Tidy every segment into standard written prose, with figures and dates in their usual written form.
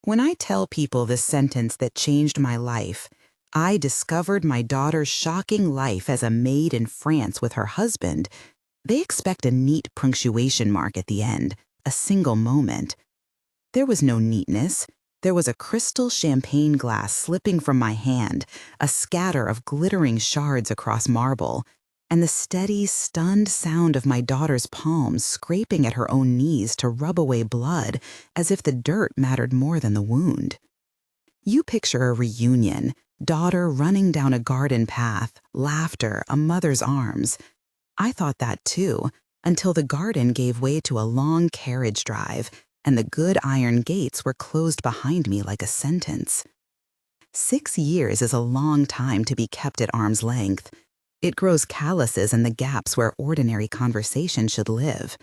When I tell people the sentence that changed my life, I discovered my daughter's shocking life as a maid in France with her husband, they expect a neat punctuation mark at the end, a single moment. There was no neatness. There was a crystal champagne glass slipping from my hand, a scatter of glittering shards across marble, and the steady, stunned sound of my daughter's palms scraping at her own knees to rub away blood as if the dirt mattered more than the wound. You picture a reunion, daughter running down a garden path, laughter, a mother's arms. I thought that too, until the garden gave way to a long carriage drive, and the good iron gates were closed behind me like a sentence. 6 years is a long time to be kept at arm's length. It grows calluses in the gaps where ordinary conversation should live.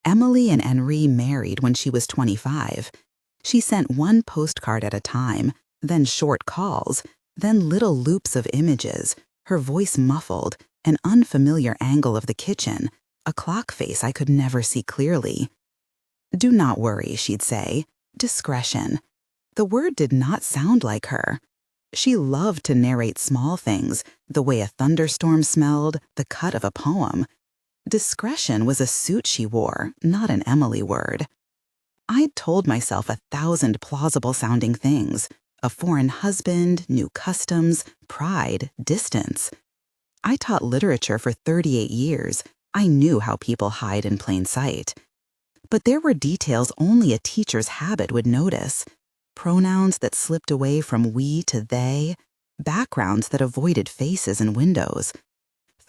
Emily and Henri married when she was 25. She sent one postcard at a time, then short calls, then little loops of images, her voice muffled, an unfamiliar angle of the kitchen, a clock face I could never see clearly. "Do not worry," she'd say. Discretion. The word did not sound like her. She loved to narrate small things, the way a thunderstorm smelled, the cut of a poem. Discretion was a suit she wore, not an Emily word. I'd told myself 1,000 plausible-sounding things: a foreign husband, new customs, pride, distance. I taught literature for 38 years. I knew how people hide in plain sight. But there were details only a teacher's habit would notice. Pronouns that slipped away from we to they, backgrounds that avoided faces and windows,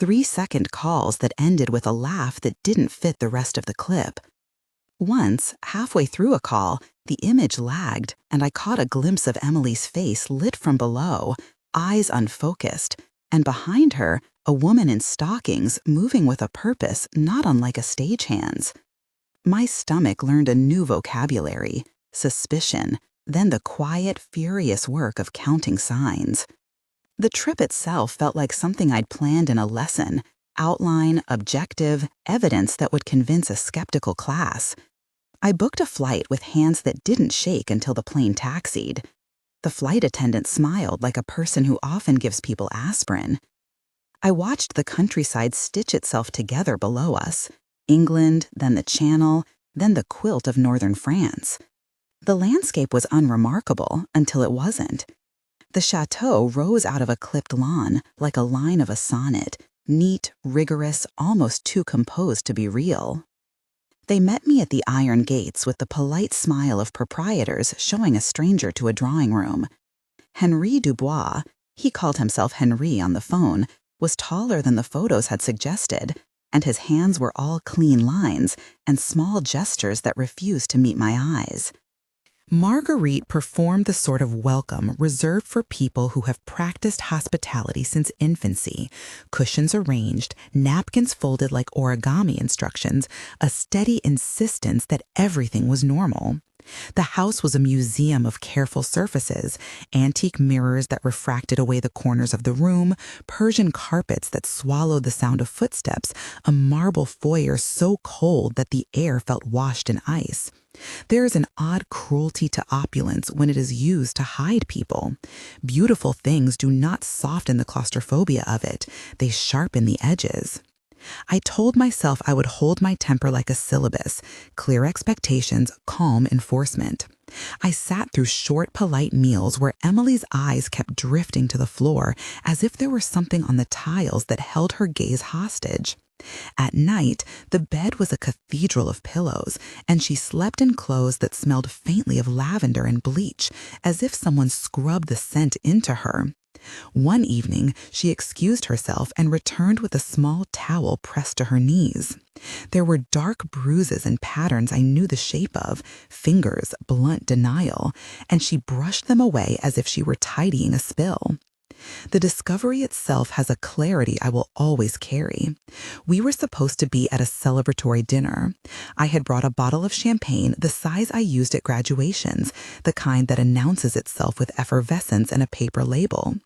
3-second calls that ended with a laugh that didn't fit the rest of the clip. Once, halfway through a call, the image lagged, and I caught a glimpse of Emily's face lit from below, eyes unfocused, and behind her, a woman in stockings moving with a purpose not unlike a stagehand's. My stomach learned a new vocabulary: suspicion, then the quiet, furious work of counting signs. The trip itself felt like something I'd planned in a lesson: outline, objective, evidence that would convince a skeptical class. I booked a flight with hands that didn't shake until the plane taxied. The flight attendant smiled like a person who often gives people aspirin. I watched the countryside stitch itself together below us: England, then the Channel, then the quilt of northern France. The landscape was unremarkable until it wasn't. The chateau rose out of a clipped lawn like a line of a sonnet, neat, rigorous, almost too composed to be real. They met me at the iron gates with the polite smile of proprietors showing a stranger to a drawing room. Henri Dubois, he called himself Henri on the phone, was taller than the photos had suggested, and his hands were all clean lines and small gestures that refused to meet my eyes. Marguerite performed the sort of welcome reserved for people who have practiced hospitality since infancy: cushions arranged, napkins folded like origami instructions, a steady insistence that everything was normal. The house was a museum of careful surfaces: antique mirrors that refracted away the corners of the room, Persian carpets that swallowed the sound of footsteps, a marble foyer so cold that the air felt washed in ice. There is an odd cruelty to opulence when it is used to hide people. Beautiful things do not soften the claustrophobia of it, they sharpen the edges. I told myself I would hold my temper like a syllabus: clear expectations, calm enforcement. I sat through short, polite meals where Emily's eyes kept drifting to the floor as if there were something on the tiles that held her gaze hostage. At night, the bed was a cathedral of pillows, and she slept in clothes that smelled faintly of lavender and bleach, as if someone scrubbed the scent into her. One evening, she excused herself and returned with a small towel pressed to her knees. There were dark bruises and patterns I knew the shape of, fingers, blunt denial, and she brushed them away as if she were tidying a spill. The discovery itself has a clarity I will always carry. We were supposed to be at a celebratory dinner. I had brought a bottle of champagne the size I used at graduations, the kind that announces itself with effervescence and a paper label.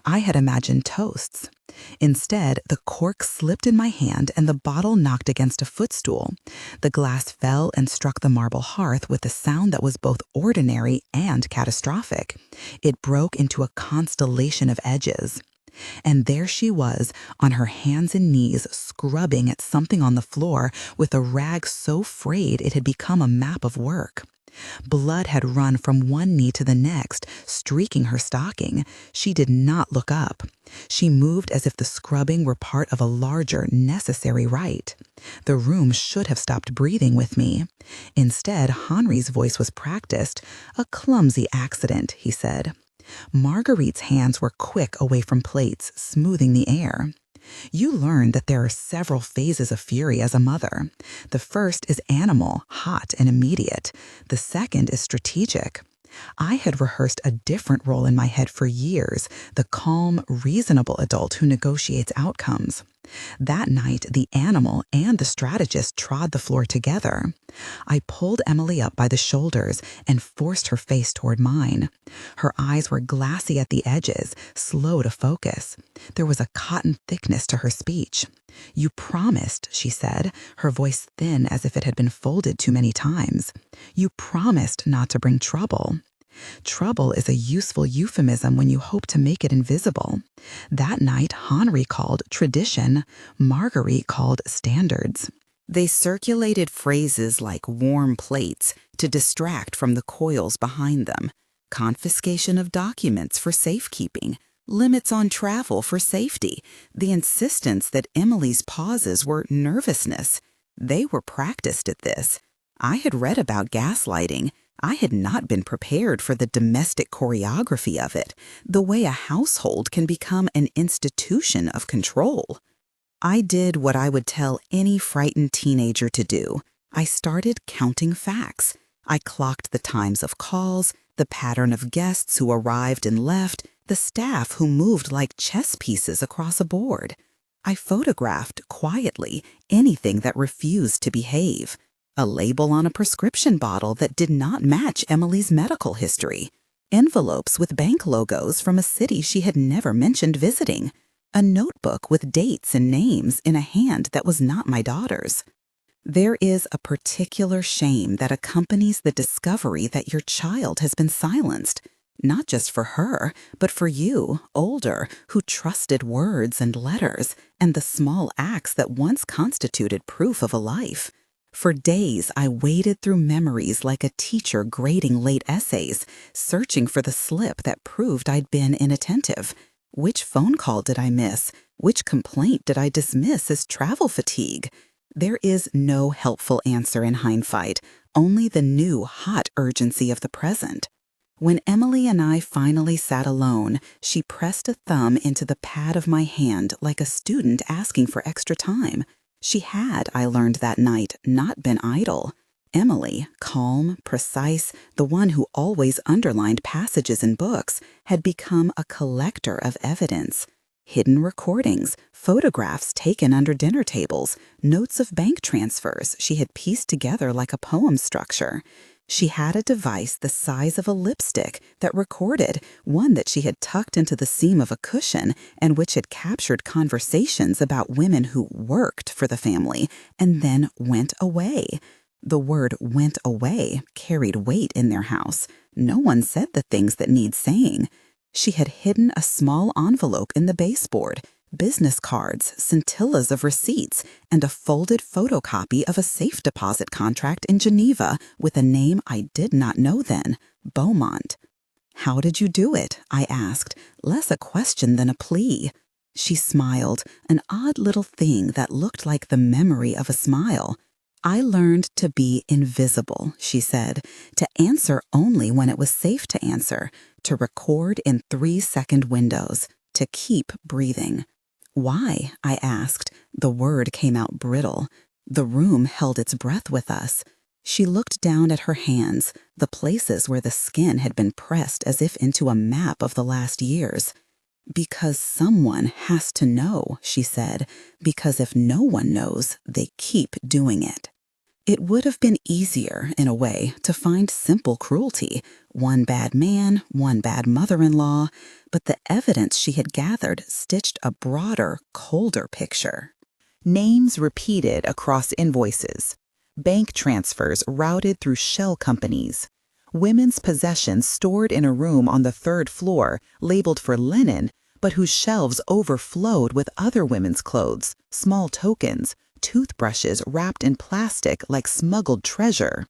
I had imagined toasts. Instead, the cork slipped in my hand and the bottle knocked against a footstool. The glass fell and struck the marble hearth with a sound that was both ordinary and catastrophic. It broke into a constellation of edges. And there she was, on her hands and knees, scrubbing at something on the floor with a rag so frayed it had become a map of work. Blood had run from one knee to the next, streaking her stocking. She did not look up. She moved as if the scrubbing were part of a larger, necessary rite. The room should have stopped breathing with me. Instead, Henri's voice was practiced. "A clumsy accident," he said. Marguerite's hands were quick away from plates, smoothing the air. You learn that there are several phases of fury as a mother. The first is animal, hot and immediate. The second is strategic. I had rehearsed a different role in my head for years, the calm, reasonable adult who negotiates outcomes. That night, the animal and the strategist trod the floor together. I pulled Emily up by the shoulders and forced her face toward mine. Her eyes were glassy at the edges, slow to focus. There was a cotton thickness to her speech. "You promised," she said, her voice thin as if it had been folded too many times. "You promised not to bring trouble." Trouble is a useful euphemism when you hope to make it invisible. That night, Henri called tradition, Marguerite called standards. They circulated phrases like warm plates to distract from the coils behind them, confiscation of documents for safekeeping, limits on travel for safety, the insistence that Emily's pauses were nervousness. They were practiced at this. I had read about gaslighting. I had not been prepared for the domestic choreography of it, the way a household can become an institution of control. I did what I would tell any frightened teenager to do. I started counting facts. I clocked the times of calls, the pattern of guests who arrived and left, the staff who moved like chess pieces across a board. I photographed, quietly, anything that refused to behave. A label on a prescription bottle that did not match Emily's medical history. Envelopes with bank logos from a city she had never mentioned visiting. A notebook with dates and names in a hand that was not my daughter's. There is a particular shame that accompanies the discovery that your child has been silenced, not just for her, but for you, older, who trusted words and letters and the small acts that once constituted proof of a life. For days, I waded through memories like a teacher grading late essays, searching for the slip that proved I'd been inattentive. Which phone call did I miss? Which complaint did I dismiss as travel fatigue? There is no helpful answer in hindsight, only the new, hot urgency of the present. When Emily and I finally sat alone, she pressed a thumb into the pad of my hand like a student asking for extra time. She had, I learned that night, not been idle. Emily, calm, precise, the one who always underlined passages in books, had become a collector of evidence. Hidden recordings, photographs taken under dinner tables, notes of bank transfers she had pieced together like a poem structure. She had a device the size of a lipstick that recorded, one that she had tucked into the seam of a cushion and which had captured conversations about women who worked for the family and then went away. The word "went away" carried weight in their house. No one said the things that need saying. She had hidden a small envelope in the baseboard, business cards, scintillas of receipts, and a folded photocopy of a safe deposit contract in Geneva with a name I did not know then, Beaumont. "How did you do it?" I asked, less a question than a plea. She smiled, an odd little thing that looked like the memory of a smile. "I learned to be invisible," she said, "to answer only when it was safe to answer, to record in 3-second windows, to keep breathing." "Why?" I asked. The word came out brittle. The room held its breath with us. She looked down at her hands, the places where the skin had been pressed as if into a map of the last years. "Because someone has to know," she said, "because if no one knows, they keep doing it." It would have been easier, in a way, to find simple cruelty, one bad man, one bad mother-in-law, but the evidence she had gathered stitched a broader, colder picture. Names repeated across invoices, bank transfers routed through shell companies, women's possessions stored in a room on the third floor labeled for linen, but whose shelves overflowed with other women's clothes, small tokens, toothbrushes wrapped in plastic like smuggled treasure.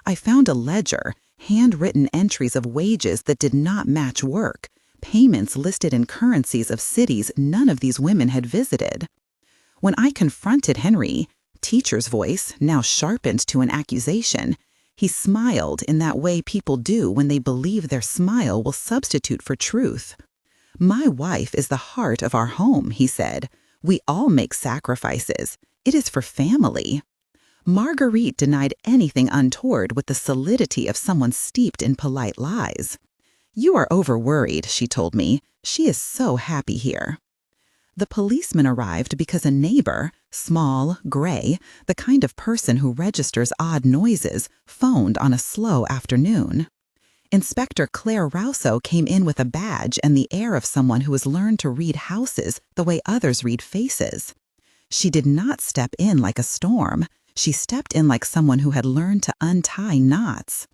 I found a ledger, handwritten entries of wages that did not match work, payments listed in currencies of cities none of these women had visited. When I confronted Henry, teacher's voice now sharpened to an accusation, he smiled in that way people do when they believe their smile will substitute for truth. "My wife is the heart of our home," he said. "We all make sacrifices. It is for family." Marguerite denied anything untoward with the solidity of someone steeped in polite lies. "You are overworried," she told me. "She is so happy here." The policeman arrived because a neighbor, small, gray, the kind of person who registers odd noises, phoned on a slow afternoon. Inspector Claire Rousseau came in with a badge and the air of someone who has learned to read houses the way others read faces. She did not step in like a storm. She stepped in like someone who had learned to untie knots.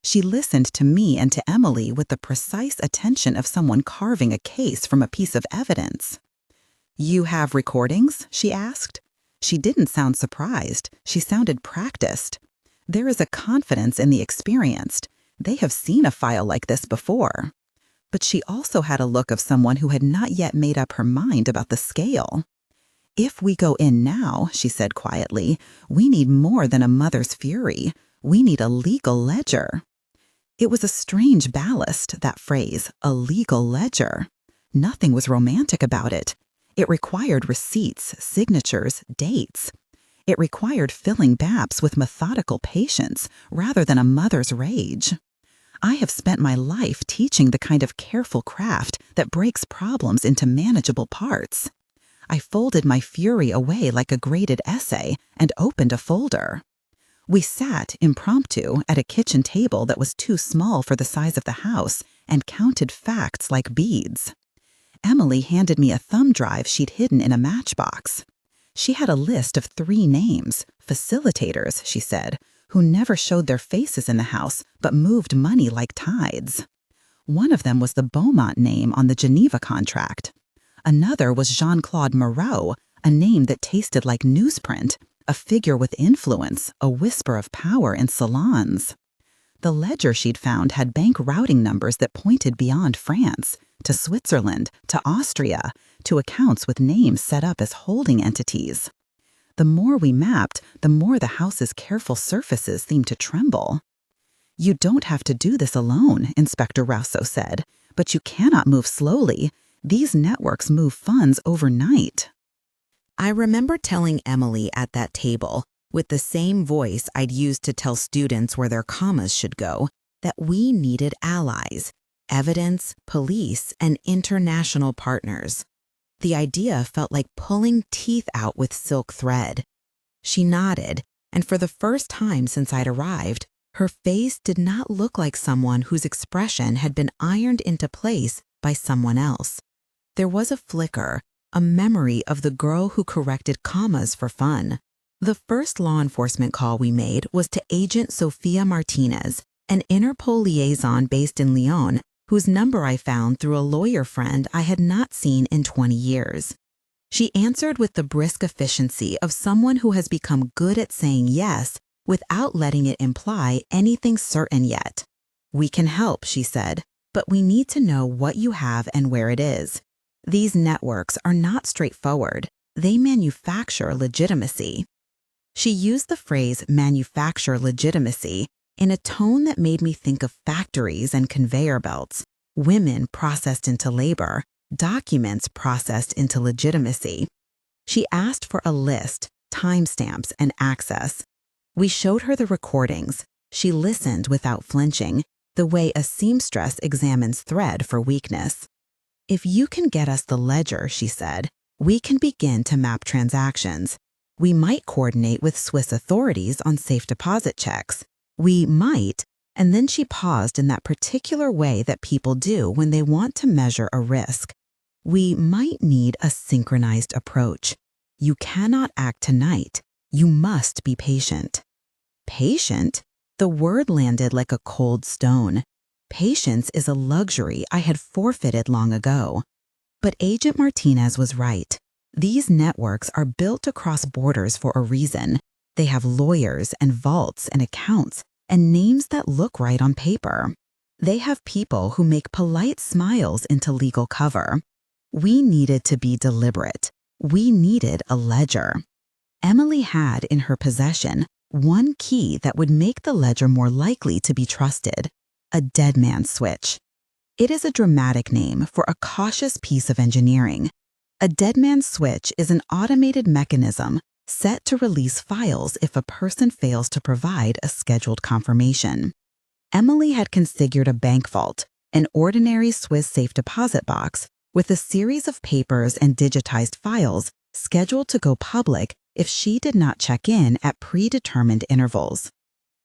She listened to me and to Emily with the precise attention of someone carving a case from a piece of evidence. "You have recordings?" she asked. She didn't sound surprised. She sounded practiced. There is a confidence in the experienced. They have seen a file like this before. But she also had a look of someone who had not yet made up her mind about the scale. "If we go in now," she said quietly, "we need more than a mother's fury. We need a legal ledger." It was a strange ballast, that phrase, a legal ledger. Nothing was romantic about it. It required receipts, signatures, dates. It required filling BAPs with methodical patience rather than a mother's rage. I have spent my life teaching the kind of careful craft that breaks problems into manageable parts. I folded my fury away like a graded essay and opened a folder. We sat, impromptu, at a kitchen table that was too small for the size of the house and counted facts like beads. Emily handed me a thumb drive she'd hidden in a matchbox. She had a list of 3 names, facilitators, she said, who never showed their faces in the house but moved money like tides. One of them was the Beaumont name on the Geneva contract. Another was Jean-Claude Moreau, a name that tasted like newsprint, a figure with influence, a whisper of power in salons. The ledger she'd found had bank routing numbers that pointed beyond France, to Switzerland, to Austria, to accounts with names set up as holding entities. The more we mapped, the more the house's careful surfaces seemed to tremble. "You don't have to do this alone," Inspector Rousseau said, "but you cannot move slowly. These networks move funds overnight." I remember telling Emily at that table, with the same voice I'd used to tell students where their commas should go, that we needed allies, evidence, police, and international partners. The idea felt like pulling teeth out with silk thread. She nodded, and for the first time since I'd arrived, her face did not look like someone whose expression had been ironed into place by someone else. There was a flicker, a memory of the girl who corrected commas for fun. The first law enforcement call we made was to Agent Sofia Martinez, an Interpol liaison based in Lyon, whose number I found through a lawyer friend I had not seen in 20 years. She answered with the brisk efficiency of someone who has become good at saying yes without letting it imply anything certain yet. "We can help," she said, "but we need to know what you have and where it is. These networks are not straightforward. They manufacture legitimacy." She used the phrase manufacture legitimacy in a tone that made me think of factories and conveyor belts, women processed into labor, documents processed into legitimacy. She asked for a list, timestamps, and access. We showed her the recordings. She listened without flinching, the way a seamstress examines thread for weakness. "If you can get us the ledger," she said, "we can begin to map transactions. We might coordinate with Swiss authorities on safe deposit checks. We might, and then she paused in that particular way that people do when they want to measure a risk. We might need a synchronized approach. You cannot act tonight. You must be patient. Patient? The word landed like a cold stone. Patience is a luxury I had forfeited long ago. But Agent Martinez was right. These networks are built across borders for a reason. They have lawyers and vaults and accounts and names that look right on paper. They have people who make polite smiles into legal cover. We needed to be deliberate. We needed a ledger. Emily had in her possession one key that would make the ledger more likely to be trusted: a dead man's switch. It is a dramatic name for a cautious piece of engineering. A dead man's switch is an automated mechanism set to release files if a person fails to provide a scheduled confirmation. Emily had configured a bank vault, an ordinary Swiss safe deposit box, with a series of papers and digitized files scheduled to go public if she did not check in at predetermined intervals.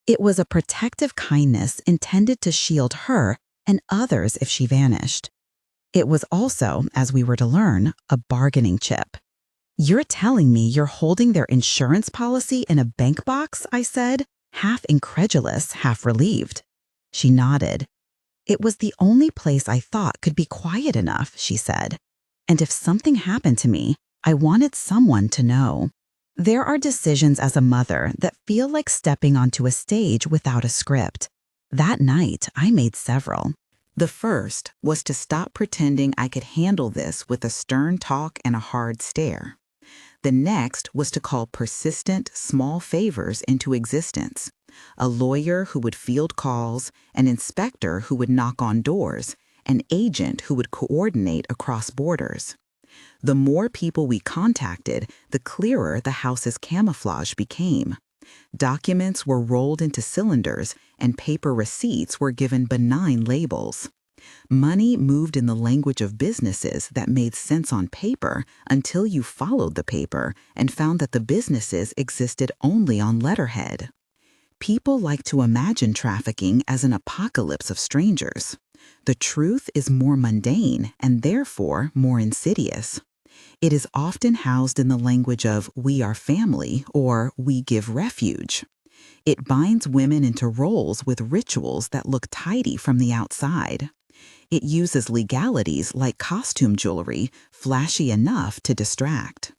It was a protective kindness intended to shield her and others if she vanished. It was also, as we were to learn, a bargaining chip. "You're telling me you're holding their insurance policy in a bank box?" I said, half incredulous, half relieved. She nodded. "It was the only place I thought could be quiet enough," she said. "And if something happened to me, I wanted someone to know." There are decisions as a mother that feel like stepping onto a stage without a script. That night, I made several. The first was to stop pretending I could handle this with a stern talk and a hard stare. The next was to call persistent, small favors into existence: a lawyer who would field calls, an inspector who would knock on doors, an agent who would coordinate across borders. The more people we contacted, the clearer the house's camouflage became. Documents were rolled into cylinders, and paper receipts were given benign labels. Money moved in the language of businesses that made sense on paper until you followed the paper and found that the businesses existed only on letterhead. People like to imagine trafficking as an apocalypse of strangers. The truth is more mundane and therefore more insidious. It is often housed in the language of "we are family" or "we give refuge." It binds women into roles with rituals that look tidy from the outside. It uses legalities like costume jewelry, flashy enough to distract.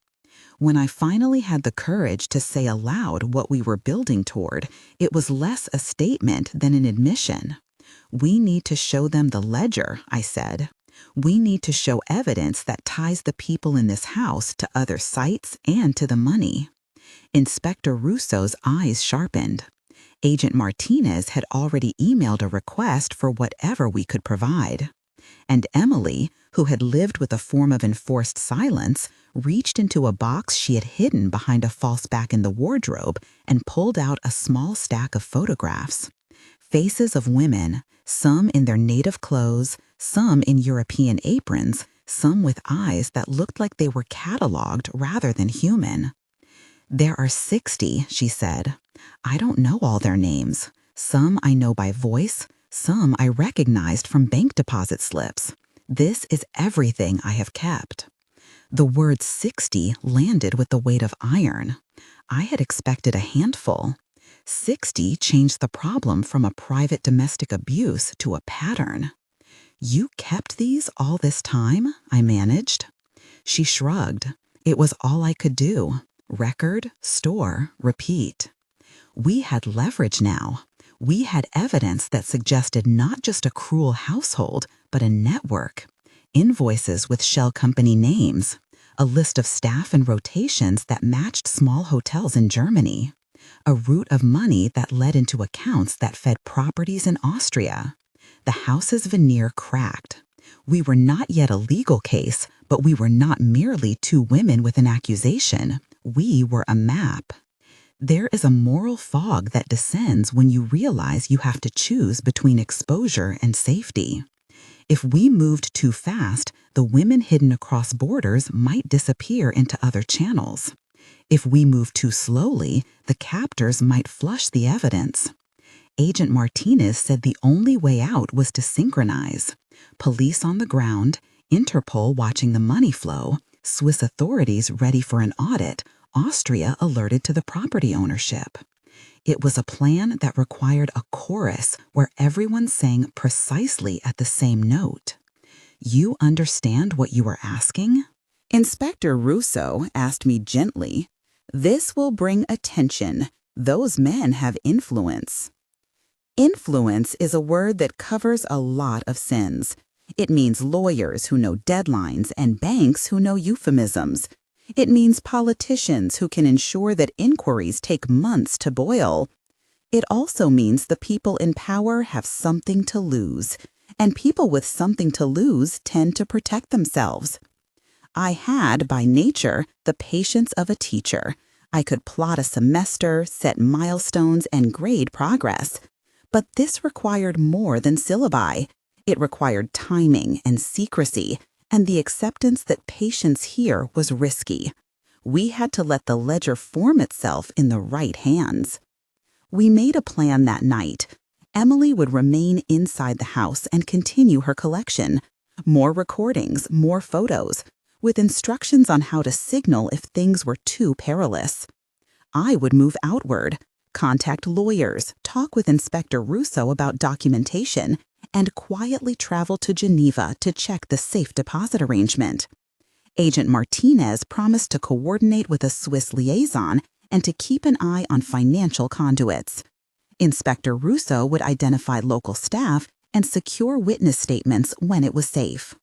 When I finally had the courage to say aloud what we were building toward, it was less a statement than an admission. "We need to show them the ledger," I said. "We need to show evidence that ties the people in this house to other sites and to the money." Inspector Russo's eyes sharpened. Agent Martinez had already emailed a request for whatever we could provide. And Emily, who had lived with a form of enforced silence, reached into a box she had hidden behind a false back in the wardrobe and pulled out a small stack of photographs. Faces of women, some in their native clothes, some in European aprons, some with eyes that looked like they were cataloged rather than human. "There are 60, she said. "I don't know all their names. Some I know by voice, some I recognized from bank deposit slips. This is everything I have kept." The word 60 landed with the weight of iron. I had expected a handful. 60 changed the problem from a private domestic abuse to a pattern. "You kept these all this time?" I managed. She shrugged. It was all I could do. Record, store, repeat. We had leverage now. We had evidence that suggested not just a cruel household, but a network. Invoices with shell company names. A list of staff and rotations that matched small hotels in Germany. A route of money that led into accounts that fed properties in Austria. The house's veneer cracked. We were not yet a legal case, but we were not merely two women with an accusation. We were a map. There is a moral fog that descends when you realize you have to choose between exposure and safety. If we moved too fast, the women hidden across borders might disappear into other channels. If we move too slowly, the captors might flush the evidence. Agent Martinez said the only way out was to synchronize. Police on the ground, Interpol watching the money flow, Swiss authorities ready for an audit, Austria alerted to the property ownership. It was a plan that required a chorus where everyone sang precisely at the same note. You understand what you are asking? Inspector Russo asked me gently, "This will bring attention. Those men have influence." Influence is a word that covers a lot of sins. It means lawyers who know deadlines and banks who know euphemisms. It means politicians who can ensure that inquiries take months to boil. It also means the people in power have something to lose, and people with something to lose tend to protect themselves. I had, by nature, the patience of a teacher. I could plot a semester, set milestones, and grade progress. But this required more than syllabi. It required timing and secrecy, and the acceptance that patience here was risky. We had to let the ledger form itself in the right hands. We made a plan that night. Emily would remain inside the house and continue her collection. More recordings, more photos, with instructions on how to signal if things were too perilous. I would move outward, contact lawyers, talk with Inspector Russo about documentation, and quietly travel to Geneva to check the safe deposit arrangement. Agent Martinez promised to coordinate with a Swiss liaison and to keep an eye on financial conduits. Inspector Russo would identify local staff and secure witness statements when it was safe.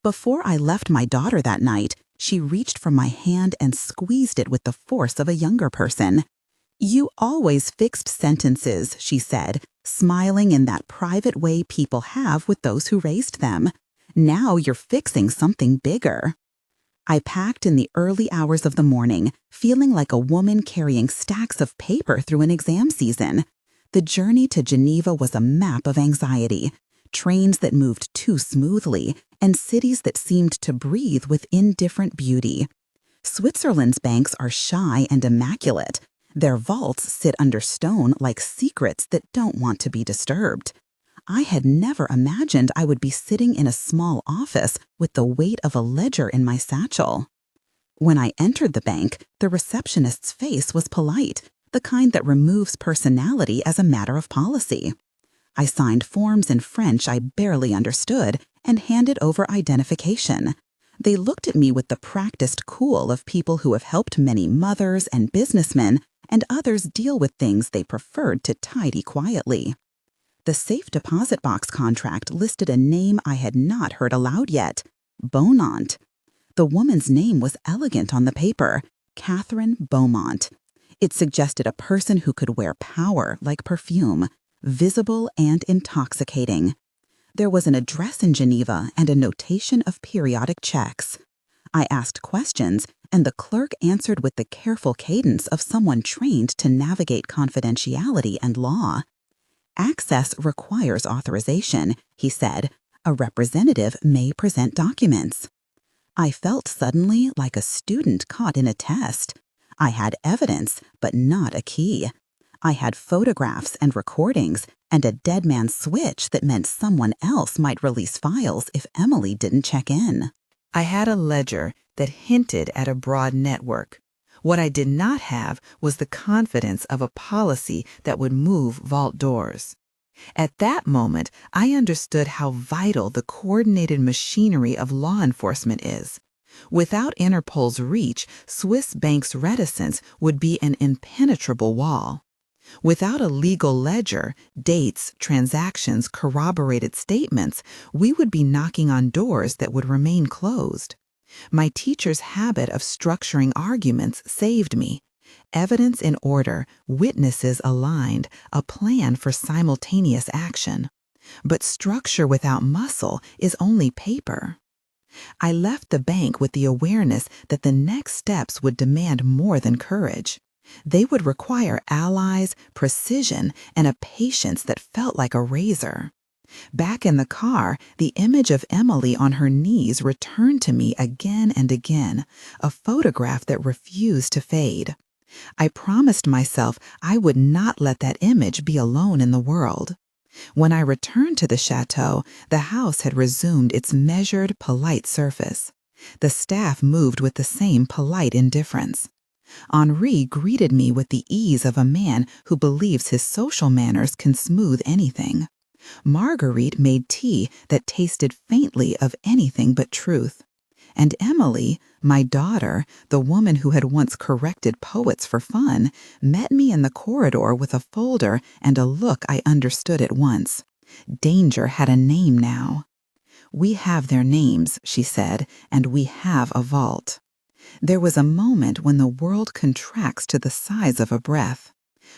Before I left my daughter that night, she reached for my hand and squeezed it with the force of a younger person. "You always fixed sentences," she said, smiling in that private way people have with those who raised them. "Now you're fixing something bigger." I packed in the early hours of the morning, feeling like a woman carrying stacks of paper through an exam season. The journey to Geneva was a map of anxiety, trains that moved too smoothly, and cities that seemed to breathe with indifferent beauty. Switzerland's banks are shy and immaculate. Their vaults sit under stone like secrets that don't want to be disturbed. I had never imagined I would be sitting in a small office with the weight of a ledger in my satchel. When I entered the bank, the receptionist's face was polite, the kind that removes personality as a matter of policy. I signed forms in French I barely understood and handed over identification. They looked at me with the practiced cool of people who have helped many mothers and businessmen and others deal with things they preferred to tidy quietly. The safe deposit box contract listed a name I had not heard aloud yet, Beaumont. The woman's name was elegant on the paper, Catherine Beaumont. It suggested a person who could wear power like perfume, visible and intoxicating. There was an address in Geneva and a notation of periodic checks. I asked questions, and the clerk answered with the careful cadence of someone trained to navigate confidentiality and law. "Access requires authorization," he said. "A representative may present documents." I felt suddenly like a student caught in a test. I had evidence, but not a key. I had photographs and recordings, and a dead man's switch that meant someone else might release files if Emily didn't check in. I had a ledger that hinted at a broad network. What I did not have was the confidence of a policy that would move vault doors. At that moment, I understood how vital the coordinated machinery of law enforcement is. Without Interpol's reach, Swiss banks' reticence would be an impenetrable wall. Without a legal ledger, dates, transactions, corroborated statements, we would be knocking on doors that would remain closed. My teacher's habit of structuring arguments saved me. Evidence in order, witnesses aligned, a plan for simultaneous action. But structure without muscle is only paper. I left the bank with the awareness that the next steps would demand more than courage. They would require allies, precision, and a patience that felt like a razor. Back in the car, the image of Emily on her knees returned to me again and again, a photograph that refused to fade. I promised myself I would not let that image be alone in the world. When I returned to the chateau, the house had resumed its measured, polite surface. The staff moved with the same polite indifference. Henri greeted me with the ease of a man who believes his social manners can smooth anything. Marguerite made tea that tasted faintly of anything but truth. And Emily, my daughter, the woman who had once corrected poets for fun, met me in the corridor with a folder and a look I understood at once. Danger had a name now. "We have their names," she said, "and we have a vault." There was a moment when the world contracts to the size of a breath.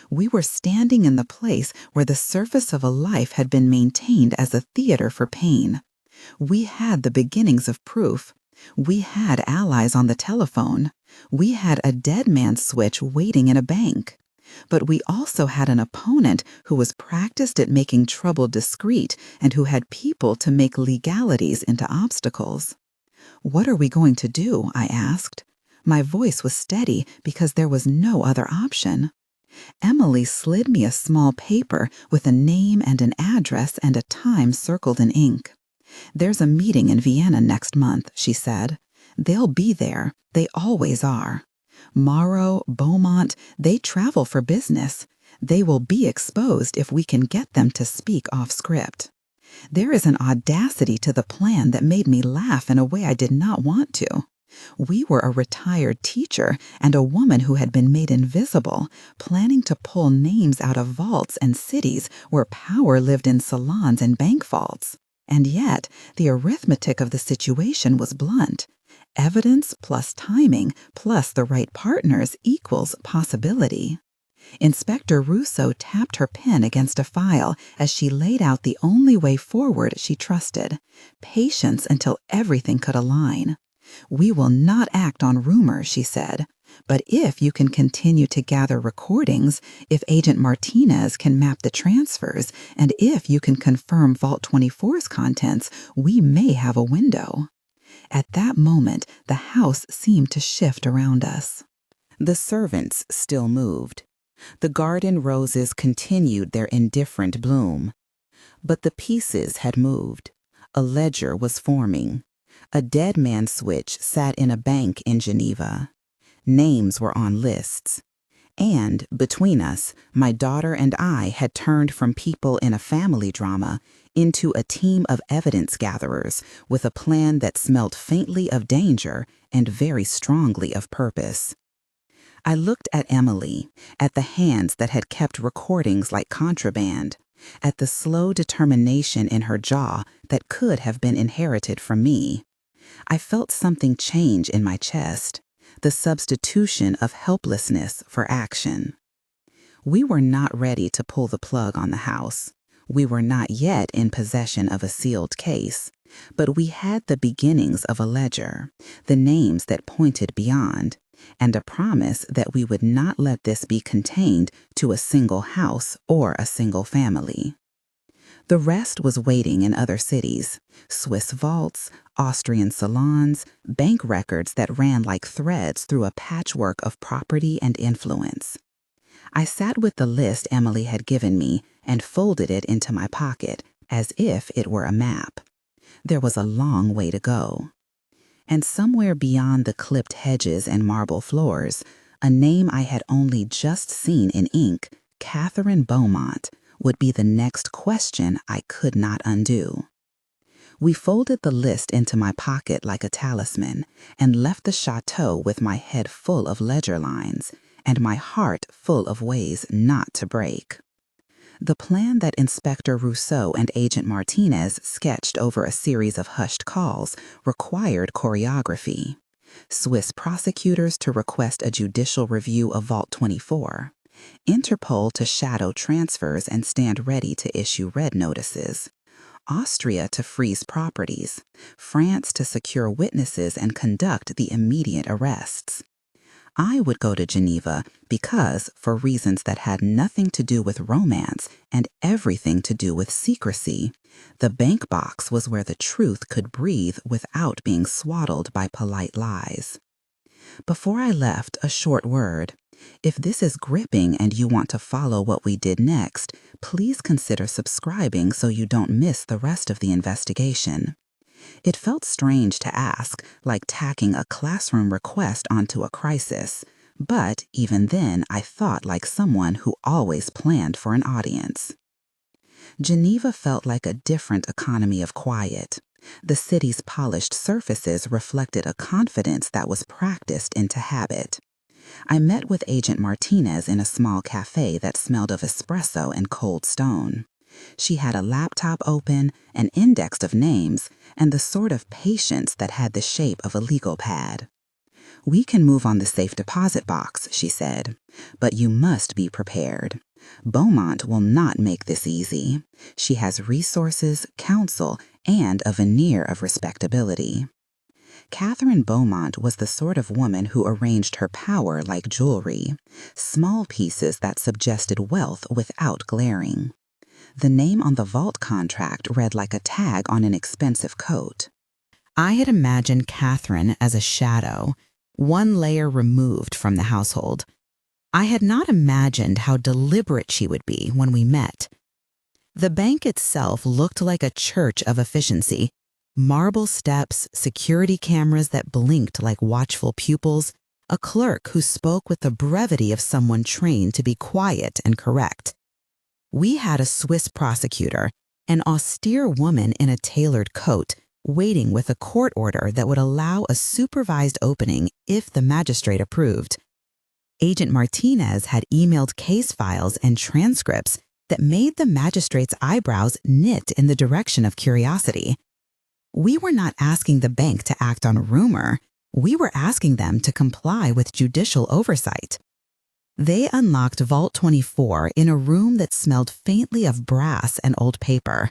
We were standing in the place where the surface of a life had been maintained as a theater for pain. We had the beginnings of proof. We had allies on the telephone. We had a dead man's switch waiting in a bank. But we also had an opponent who was practiced at making trouble discreet and who had people to make legalities into obstacles. "What are we going to do?" I asked. My voice was steady because there was no other option. Emily slid me a small paper with a name and an address and a time circled in ink. "There's a meeting in Vienna next month," she said. "They'll be there. They always are. Morrow, Beaumont, they travel for business. They will be exposed if we can get them to speak off script. There is an audacity to the plan that made me laugh in a way I did not want to. We were a retired teacher and a woman who had been made invisible, planning to pull names out of vaults and cities where power lived in salons and bank vaults. And yet, the arithmetic of the situation was blunt. Evidence plus timing plus the right partners equals possibility. Inspector Rousseau tapped her pen against a file as she laid out the only way forward she trusted: patience until everything could align. "We will not act on rumors," she said. "But if you can continue to gather recordings, if Agent Martinez can map the transfers, and if you can confirm Vault 24's contents, we may have a window." At that moment, the house seemed to shift around us. The servants still moved. The garden roses continued their indifferent bloom. But the pieces had moved. A ledger was forming. A dead man's switch sat in a bank in Geneva. Names were on lists. And, between us, my daughter and I had turned from people in a family drama into a team of evidence gatherers with a plan that smelt faintly of danger and very strongly of purpose. I looked at Emily, at the hands that had kept recordings like contraband, at the slow determination in her jaw that could have been inherited from me. I felt something change in my chest, the substitution of helplessness for action. We were not ready to pull the plug on the house. We were not yet in possession of a sealed case, but we had the beginnings of a ledger, the names that pointed beyond, and a promise that we would not let this be contained to a single house or a single family. The rest was waiting in other cities: Swiss vaults, Austrian salons, bank records that ran like threads through a patchwork of property and influence. I sat with the list Emily had given me and folded it into my pocket as if it were a map. There was a long way to go. And somewhere beyond the clipped hedges and marble floors, a name I had only just seen in ink, Catherine Beaumont, would be the next question I could not undo. We folded the list into my pocket like a talisman and left the chateau with my head full of ledger lines and my heart full of ways not to break. The plan that Inspector Rousseau and Agent Martinez sketched over a series of hushed calls required choreography. Swiss prosecutors to request a judicial review of Vault 24. Interpol to shadow transfers and stand ready to issue red notices. Austria to freeze properties. France to secure witnesses and conduct the immediate arrests. I would go to Geneva because, for reasons that had nothing to do with romance and everything to do with secrecy, the bank box was where the truth could breathe without being swaddled by polite lies. Before I left, a short word. If this is gripping and you want to follow what we did next, please consider subscribing so you don't miss the rest of the investigation. It felt strange to ask, like tacking a classroom request onto a crisis, but even then I thought like someone who always planned for an audience. Geneva felt like a different economy of quiet. The city's polished surfaces reflected a confidence that was practiced into habit. I met with Agent Martinez in a small cafe that smelled of espresso and cold stone. She had a laptop open, an index of names, and the sort of patience that had the shape of a legal pad. "We can move on the safe deposit box," she said, "but you must be prepared. Beaumont will not make this easy. She has resources, counsel, and a veneer of respectability." Catherine Beaumont was the sort of woman who arranged her power like jewelry, small pieces that suggested wealth without glaring. The name on the vault contract read like a tag on an expensive coat. I had imagined Catherine as a shadow, one layer removed from the household. I had not imagined how deliberate she would be when we met. The bank itself looked like a church of efficiency. Marble steps, security cameras that blinked like watchful pupils, a clerk who spoke with the brevity of someone trained to be quiet and correct. We had a Swiss prosecutor, an austere woman in a tailored coat, waiting with a court order that would allow a supervised opening if the magistrate approved. Agent Martinez had emailed case files and transcripts that made the magistrate's eyebrows knit in the direction of curiosity. We were not asking the bank to act on rumor. We were asking them to comply with judicial oversight. They unlocked Vault 24 in a room that smelled faintly of brass and old paper.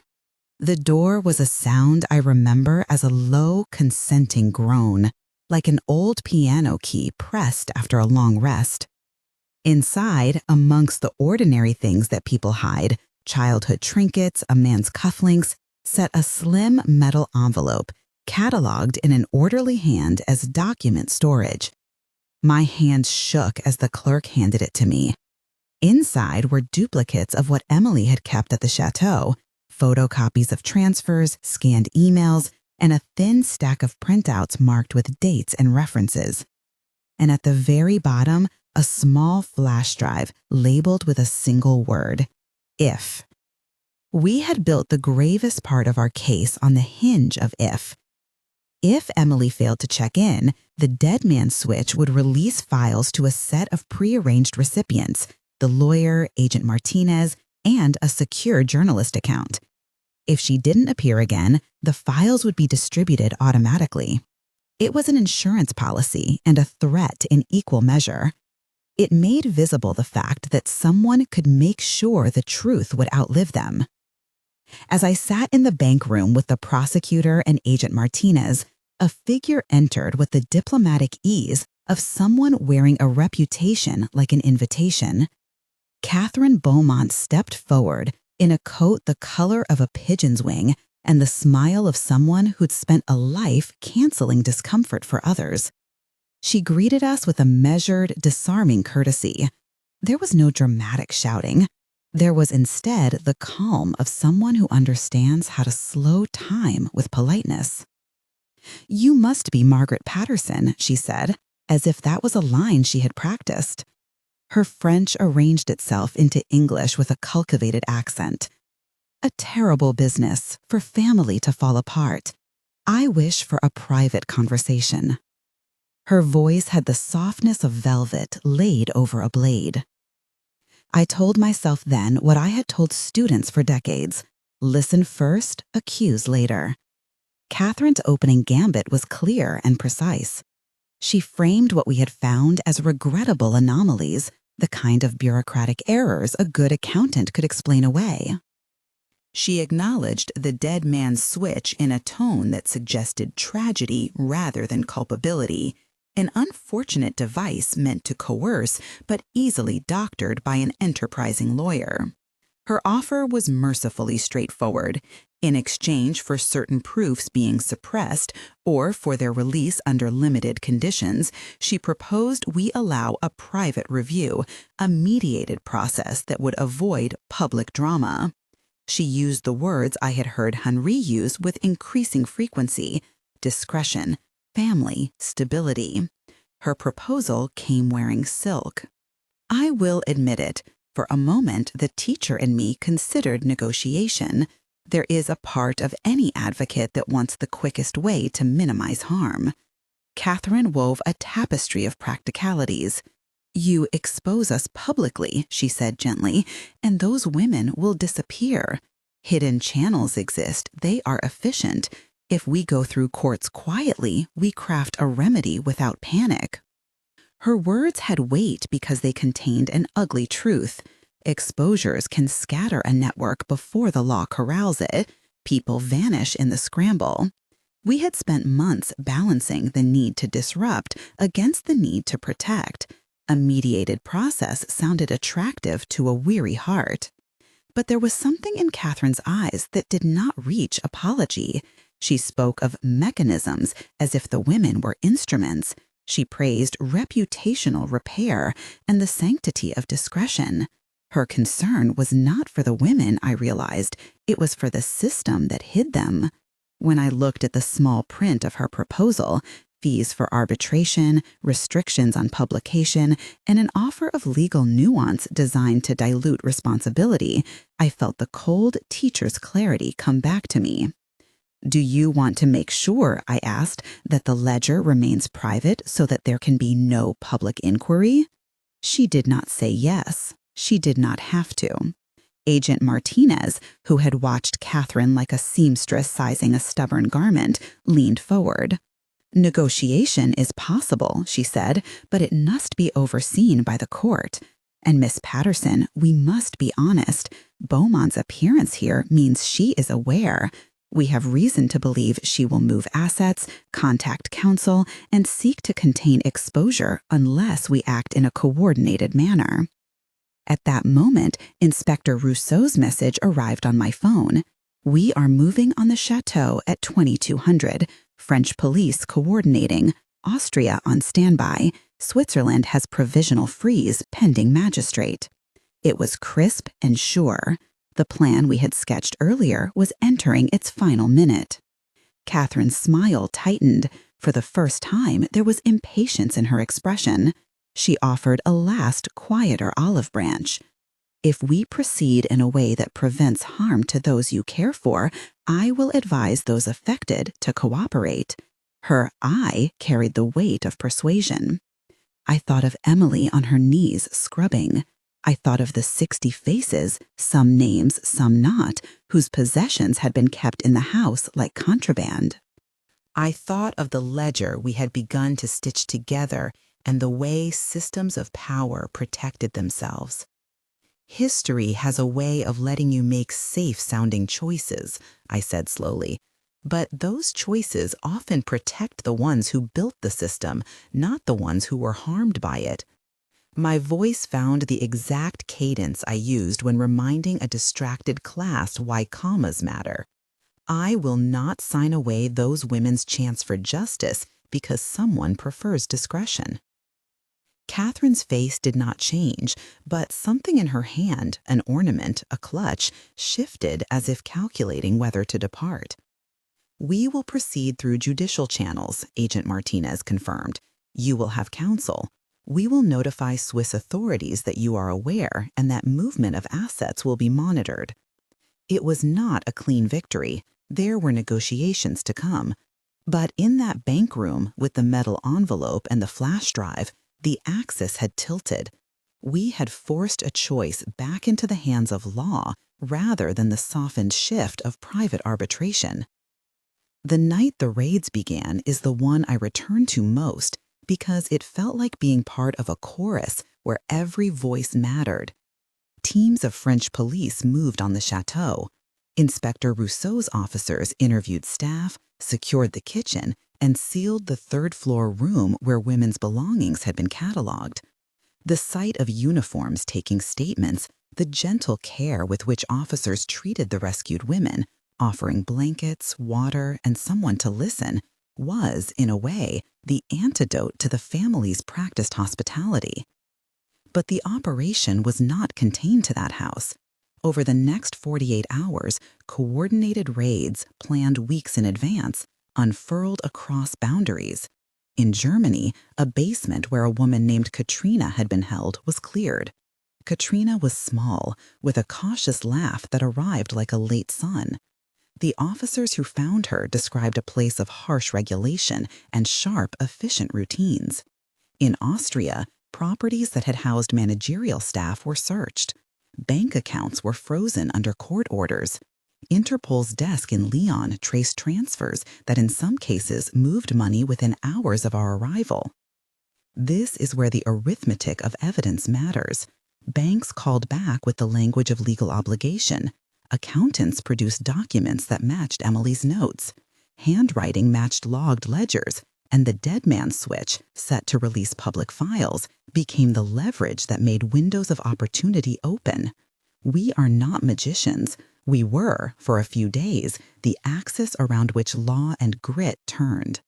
The door was a sound I remember as a low, consenting groan, like an old piano key pressed after a long rest. Inside, amongst the ordinary things that people hide, childhood trinkets, a man's cufflinks, sat a slim metal envelope, cataloged in an orderly hand as document storage. My hand shook as the clerk handed it to me. Inside were duplicates of what Emily had kept at the chateau, photocopies of transfers, scanned emails, and a thin stack of printouts marked with dates and references. And at the very bottom, a small flash drive labeled with a single word, "if." We had built the gravest part of our case on the hinge of if. If Emily failed to check in, the dead man switch would release files to a set of prearranged recipients, the lawyer, Agent Martinez, and a secure journalist account. If she didn't appear again, the files would be distributed automatically. It was an insurance policy and a threat in equal measure. It made visible the fact that someone could make sure the truth would outlive them. As I sat in the bank room with the prosecutor and Agent Martinez, a figure entered with the diplomatic ease of someone wearing a reputation like an invitation. Catherine Beaumont stepped forward in a coat the color of a pigeon's wing and the smile of someone who'd spent a life canceling discomfort for others. She greeted us with a measured, disarming courtesy. There was no dramatic shouting. There was instead the calm of someone who understands how to slow time with politeness. "You must be Margaret Patterson," she said, as if that was a line she had practiced. Her French arranged itself into English with a cultivated accent. "A terrible business, for family to fall apart. I wish for a private conversation." Her voice had the softness of velvet laid over a blade. I told myself then what I had told students for decades: listen first, accuse later. Catherine's opening gambit was clear and precise. She framed what we had found as regrettable anomalies, the kind of bureaucratic errors a good accountant could explain away. She acknowledged the dead man's switch in a tone that suggested tragedy rather than culpability, An unfortunate device meant to coerce, but easily doctored by an enterprising lawyer. Her offer was mercifully straightforward. In exchange for certain proofs being suppressed or for their release under limited conditions, she proposed we allow a private review, a mediated process that would avoid public drama. She used the words I had heard Henri use with increasing frequency: discretion, family, stability. Her proposal came wearing silk. I will admit it. For a moment, the teacher in me considered negotiation. There is a part of any advocate that wants the quickest way to minimize harm. Catherine wove a tapestry of practicalities. "You expose us publicly," she said gently, "and those women will disappear. Hidden channels exist. They are efficient. If we go through courts quietly, we craft a remedy without panic." Her words had weight because they contained an ugly truth. Exposures can scatter a network before the law corrals it. People vanish in the scramble. We had spent months balancing the need to disrupt against the need to protect. A mediated process sounded attractive to a weary heart. But there was something in Catherine's eyes that did not reach apology. She spoke of mechanisms as if the women were instruments. She praised reputational repair and the sanctity of discretion. Her concern was not for the women, I realized. It was for the system that hid them. When I looked at the small print of her proposal, fees for arbitration, restrictions on publication, and an offer of legal nuance designed to dilute responsibility, I felt the cold teacher's clarity come back to me. "Do you want to make sure," I asked, "that the ledger remains private so that there can be no public inquiry?" She did not say yes. She did not have to. Agent Martinez, who had watched Catherine like a seamstress sizing a stubborn garment, leaned forward. "Negotiation is possible," she said, "but it must be overseen by the court. And Miss Patterson, we must be honest. Beaumont's appearance here means she is aware. We have reason to believe she will move assets, contact counsel, and seek to contain exposure unless we act in a coordinated manner." At that moment, Inspector Rousseau's message arrived on my phone. "We are moving on the chateau at 2200. French police coordinating. Austria on standby. Switzerland has provisional freeze pending magistrate." It was crisp and sure. The plan we had sketched earlier was entering its final minute. Catherine's smile tightened. For the first time, there was impatience in her expression. She offered a last, quieter olive branch. "If we proceed in a way that prevents harm to those you care for, I will advise those affected to cooperate." Her "I" carried the weight of persuasion. I thought of Emily on her knees scrubbing. I thought of the 60 faces, some names, some not, whose possessions had been kept in the house like contraband. I thought of the ledger we had begun to stitch together and the way systems of power protected themselves. "History has a way of letting you make safe-sounding choices," I said slowly. "But those choices often protect the ones who built the system, not the ones who were harmed by it." My voice found the exact cadence I used when reminding a distracted class why commas matter. I will not sign away those women's chance for justice because someone prefers discretion. Catherine's face did not change, but something in her hand, an ornament, a clutch, shifted as if calculating whether to depart. "We will proceed through judicial channels," Agent Martinez confirmed. "You will have counsel. We will notify Swiss authorities that you are aware and that movement of assets will be monitored." It was not a clean victory. There were negotiations to come. But in that bank room, with the metal envelope and the flash drive, the axis had tilted. We had forced a choice back into the hands of law rather than the softened shift of private arbitration. The night the raids began is the one I return to most because it felt like being part of a chorus where every voice mattered. Teams of French police moved on the chateau. Inspector Rousseau's officers interviewed staff, secured the kitchen, and sealed the third-floor room where women's belongings had been cataloged. The sight of uniforms taking statements, the gentle care with which officers treated the rescued women, offering blankets, water, and someone to listen, was, in a way, the antidote to the family's practiced hospitality. But the operation was not contained to that house. Over the next 48 hours, coordinated raids, planned weeks in advance, unfurled across boundaries. In Germany, a basement where a woman named Katrina had been held was cleared. Katrina was small, with a cautious laugh that arrived like a late sun. The officers who found her described a place of harsh regulation and sharp, efficient routines. In Austria, properties that had housed managerial staff were searched. Bank accounts were frozen under court orders. Interpol's desk in Lyon traced transfers that in some cases moved money within hours of our arrival. This is where the arithmetic of evidence matters. Banks called back with the language of legal obligation. Accountants produced documents that matched Emily's notes. Handwriting matched logged ledgers, and the dead man switch, set to release public files, became the leverage that made windows of opportunity open. We are not magicians. We were, for a few days, the axis around which law and grit turned.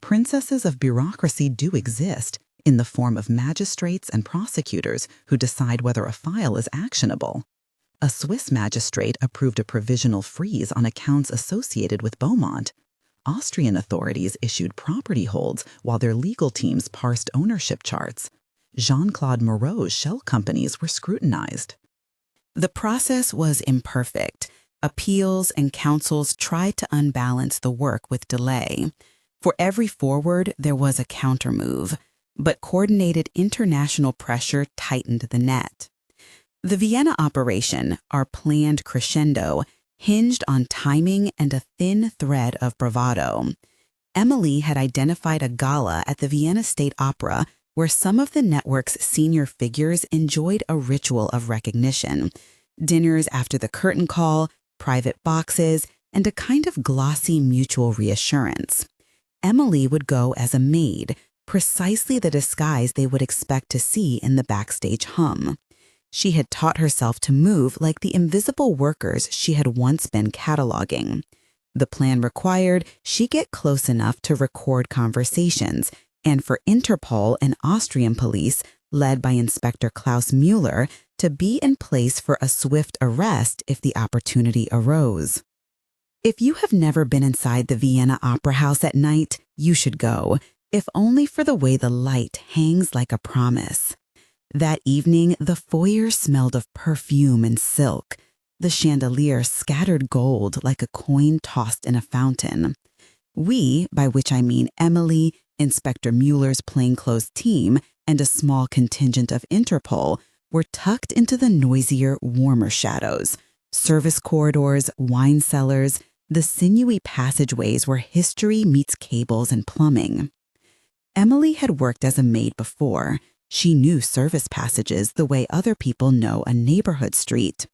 Princesses of bureaucracy do exist, in the form of magistrates and prosecutors who decide whether a file is actionable. A Swiss magistrate approved a provisional freeze on accounts associated with Beaumont. Austrian authorities issued property holds while their legal teams parsed ownership charts. Jean-Claude Moreau's shell companies were scrutinized. The process was imperfect. Appeals and councils tried to unbalance the work with delay. For every forward, there was a countermove, but coordinated international pressure tightened the net. The Vienna operation, our planned crescendo, hinged on timing and a thin thread of bravado. Emily had identified a gala at the Vienna State Opera where some of the network's senior figures enjoyed a ritual of recognition. Dinners after the curtain call, private boxes, and a kind of glossy mutual reassurance. Emily would go as a maid, precisely the disguise they would expect to see in the backstage hum. She had taught herself to move like the invisible workers she had once been cataloging. The plan required she get close enough to record conversations, and for Interpol and Austrian police, led by Inspector Klaus Müller, to be in place for a swift arrest if the opportunity arose. If you have never been inside the Vienna Opera House at night, you should go, if only for the way the light hangs like a promise. That evening, the foyer smelled of perfume and silk. The chandelier scattered gold like a coin tossed in a fountain. We, by which I mean Emily, Inspector Mueller's plainclothes team, and a small contingent of Interpol, were tucked into the noisier, warmer shadows. Service corridors, wine cellars, the sinewy passageways where history meets cables and plumbing. Emily had worked as a maid before. She knew service passages the way other people know a neighborhood street.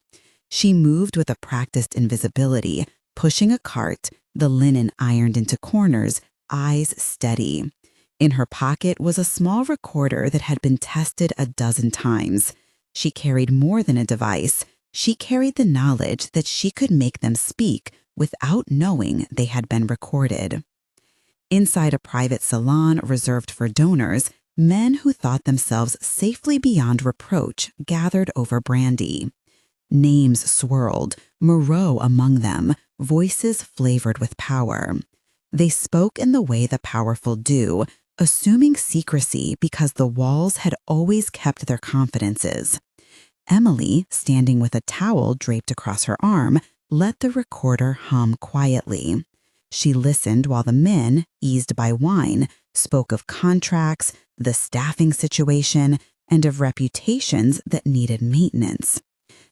She moved with a practiced invisibility, pushing a cart, the linen ironed into corners, eyes steady. In her pocket was a small recorder that had been tested a dozen times. She carried more than a device. She carried the knowledge that she could make them speak without knowing they had been recorded. Inside a private salon reserved for donors, men who thought themselves safely beyond reproach gathered over brandy. Names swirled, Moreau among them, voices flavored with power. They spoke in the way the powerful do, assuming secrecy because the walls had always kept their confidences. Emily, standing with a towel draped across her arm, let the recorder hum quietly. She listened while the men, eased by wine, spoke of contracts, the staffing situation, and of reputations that needed maintenance.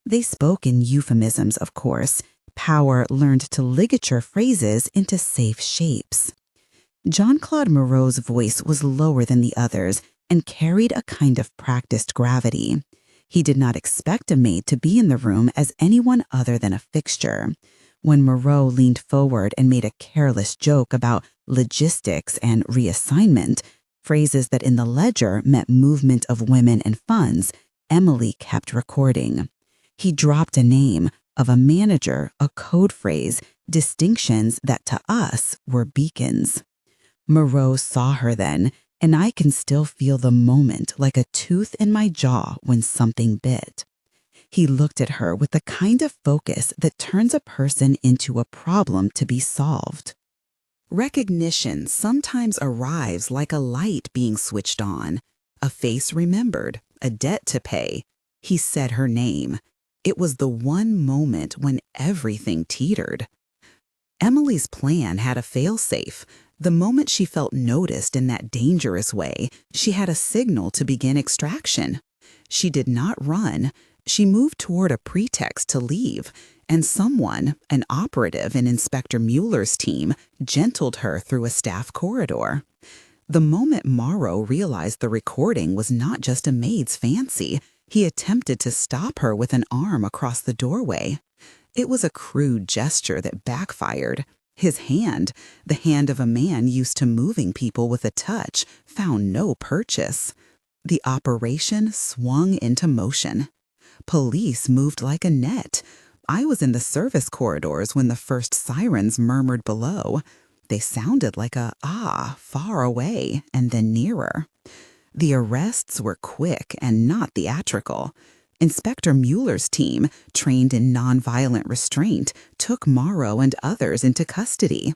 They spoke in euphemisms, of course. Power learned to ligature phrases into safe shapes. Jean-Claude Moreau's voice was lower than the others and carried a kind of practiced gravity. He did not expect a maid to be in the room as anyone other than a fixture. When Moreau leaned forward and made a careless joke about logistics and reassignment, phrases that in the ledger meant movement of women and funds, Emily kept recording. He dropped a name of a manager, a code phrase, distinctions that to us were beacons. Moreau saw her then, and I can still feel the moment like a tooth in my jaw when something bit. He looked at her with the kind of focus that turns a person into a problem to be solved. Recognition sometimes arrives like a light being switched on, a face remembered, a debt to pay. He said her name. It was the one moment when everything teetered. Emily's plan had a failsafe. The moment she felt noticed in that dangerous way, she had a signal to begin extraction. She did not run. She moved toward a pretext to leave, and someone, an operative in Inspector Mueller's team, gentled her through a staff corridor. The moment Morrow realized the recording was not just a maid's fancy, he attempted to stop her with an arm across the doorway. It was a crude gesture that backfired. His hand, the hand of a man used to moving people with a touch, found no purchase. The operation swung into motion. Police moved like a net. I was in the service corridors when the first sirens murmured below. They sounded like a ah far away and then nearer. The arrests were quick and not theatrical. Inspector Mueller's team, trained in nonviolent restraint, took Morrow and others into custody.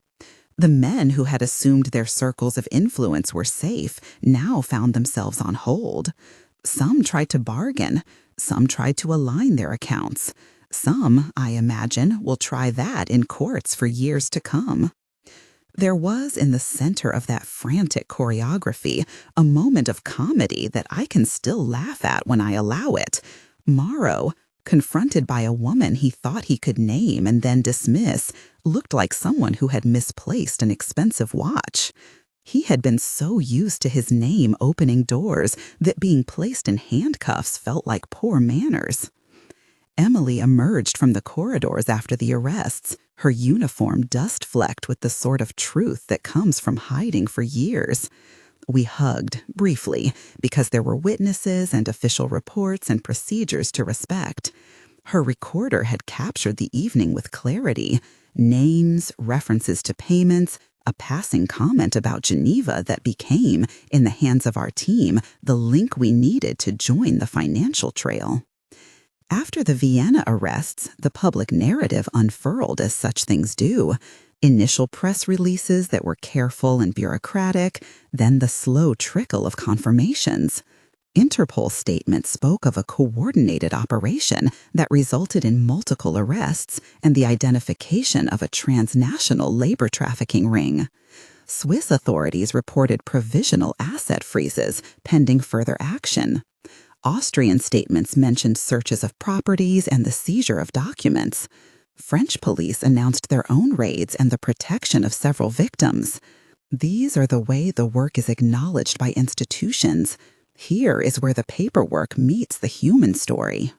The men who had assumed their circles of influence were safe now found themselves on hold. Some tried to bargain. Some tried to align their accounts. Some, I imagine, will try that in courts for years to come. There was in the center of that frantic choreography a moment of comedy that I can still laugh at when I allow it. Morrow, confronted by a woman he thought he could name and then dismiss, looked like someone who had misplaced an expensive watch. He had been so used to his name opening doors that being placed in handcuffs felt like poor manners. Emily emerged from the corridors after the arrests, her uniform dust-flecked with the sort of truth that comes from hiding for years. We hugged, briefly, because there were witnesses and official reports and procedures to respect. Her recorder had captured the evening with clarity. Names, references to payments, a passing comment about Geneva that became, in the hands of our team, the link we needed to join the financial trail. After the Vienna arrests, the public narrative unfurled as such things do. Initial press releases that were careful and bureaucratic, then the slow trickle of confirmations. Interpol statements spoke of a coordinated operation that resulted in multiple arrests and the identification of a transnational labor trafficking ring. Swiss authorities reported provisional asset freezes pending further action. Austrian statements mentioned searches of properties and the seizure of documents. French police announced their own raids and the protection of several victims. These are the way the work is acknowledged by institutions. Here is where the paperwork meets the human story.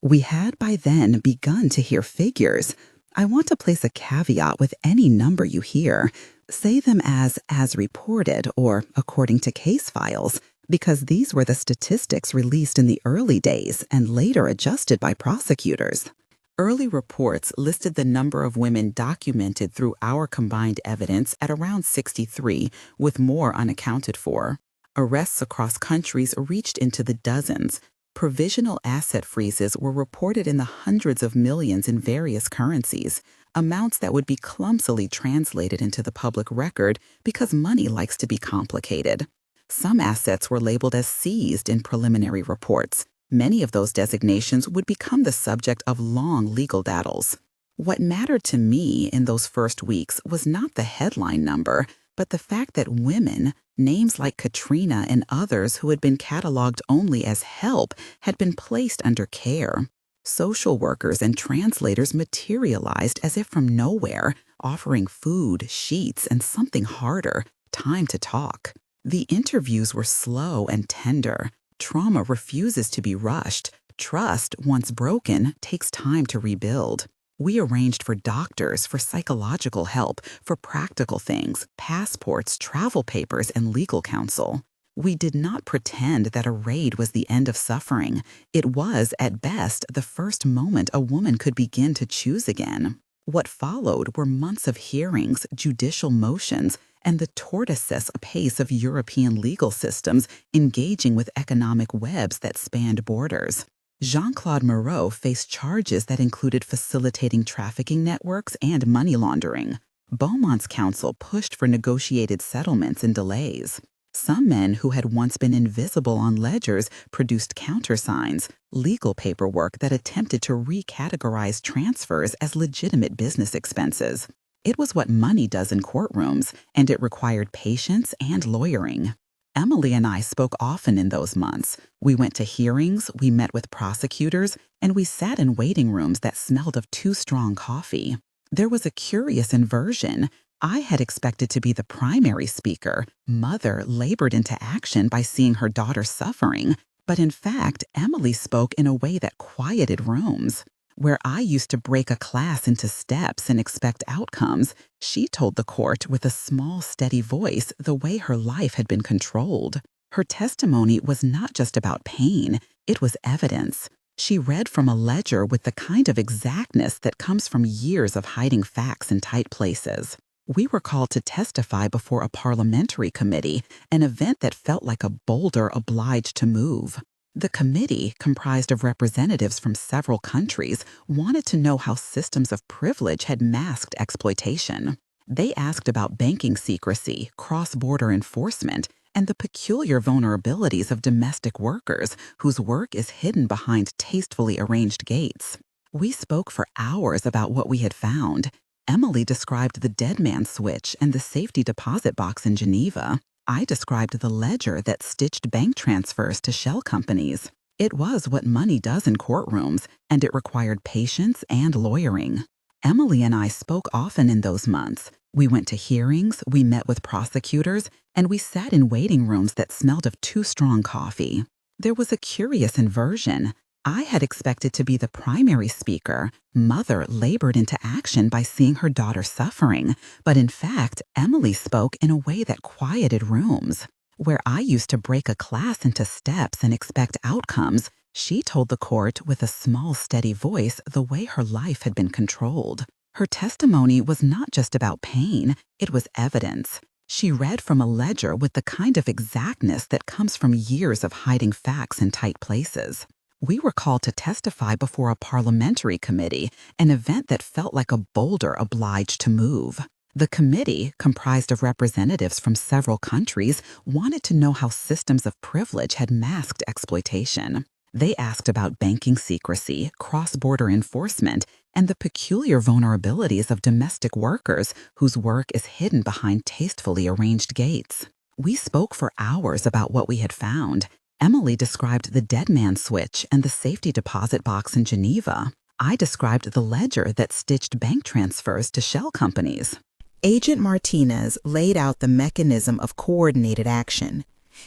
We had by then begun to hear figures. I want to place a caveat with any number you hear. Say them as reported or according to case files, because these were the statistics released in the early days and later adjusted by prosecutors. Early reports listed the number of women documented through our combined evidence at around 63, with more unaccounted for. Arrests across countries reached into the dozens. Provisional asset freezes were reported in the hundreds of millions in various currencies, amounts that would be clumsily translated into the public record because money likes to be complicated. Some assets were labeled as seized in preliminary reports. Many of those designations would become the subject of long legal battles. What mattered to me in those first weeks was not the headline number, but the fact that women, names like Katrina and others who had been cataloged only as help, had been placed under care. Social workers and translators materialized as if from nowhere, offering food, sheets, and something harder, time to talk. The interviews were slow and tender. Trauma refuses to be rushed. Trust, once broken, takes time to rebuild. We arranged for doctors, for psychological help, for practical things, passports, travel papers, and legal counsel. We did not pretend that a raid was the end of suffering. It was, at best, the first moment a woman could begin to choose again. What followed were months of hearings, judicial motions, and the tortoise pace of European legal systems engaging with economic webs that spanned borders. Jean-Claude Moreau faced charges that included facilitating trafficking networks and money laundering. Beaumont's counsel pushed for negotiated settlements and delays. Some men who had once been invisible on ledgers produced countersigns, legal paperwork that attempted to recategorize transfers as legitimate business expenses. It was what money does in courtrooms, and it required patience and lawyering. Emily and I spoke often in those months. We went to hearings, we met with prosecutors, and we sat in waiting rooms that smelled of too strong coffee. There was a curious inversion. I had expected to be the primary speaker. Mother labored into action by seeing her daughter suffering, but in fact, Emily spoke in a way that quieted rooms. Where I used to break a class into steps and expect outcomes, she told the court with a small, steady voice the way her life had been controlled. Her testimony was not just about pain, it was evidence. She read from a ledger with the kind of exactness that comes from years of hiding facts in tight places. We were called to testify before a parliamentary committee, an event that felt like a boulder obliged to move. The committee, comprised of representatives from several countries, wanted to know how systems of privilege had masked exploitation. They asked about banking secrecy, cross-border enforcement, and the peculiar vulnerabilities of domestic workers whose work is hidden behind tastefully arranged gates. We spoke for hours about what we had found. Emily described the dead man switch and the safety deposit box in Geneva. I described the ledger that stitched bank transfers to shell companies. It was what money does in courtrooms, and it required patience and lawyering. Emily and I spoke often in those months. We went to hearings, we met with prosecutors, and we sat in waiting rooms that smelled of too strong coffee. There was a curious inversion. I had expected to be the primary speaker. Mother labored into action by seeing her daughter suffering, but in fact, Emily spoke in a way that quieted rooms. Where I used to break a class into steps and expect outcomes, she told the court with a small, steady voice the way her life had been controlled. Her testimony was not just about pain, it was evidence. She read from a ledger with the kind of exactness that comes from years of hiding facts in tight places. We were called to testify before a parliamentary committee, an event that felt like a boulder obliged to move. The committee, comprised of representatives from several countries, wanted to know how systems of privilege had masked exploitation. They asked about banking secrecy, cross-border enforcement, and the peculiar vulnerabilities of domestic workers whose work is hidden behind tastefully arranged gates. We spoke for hours about what we had found. Emily described the dead man switch and the safety deposit box in Geneva. I described the ledger that stitched bank transfers to shell companies. Agent Martinez laid out the mechanism of coordinated action.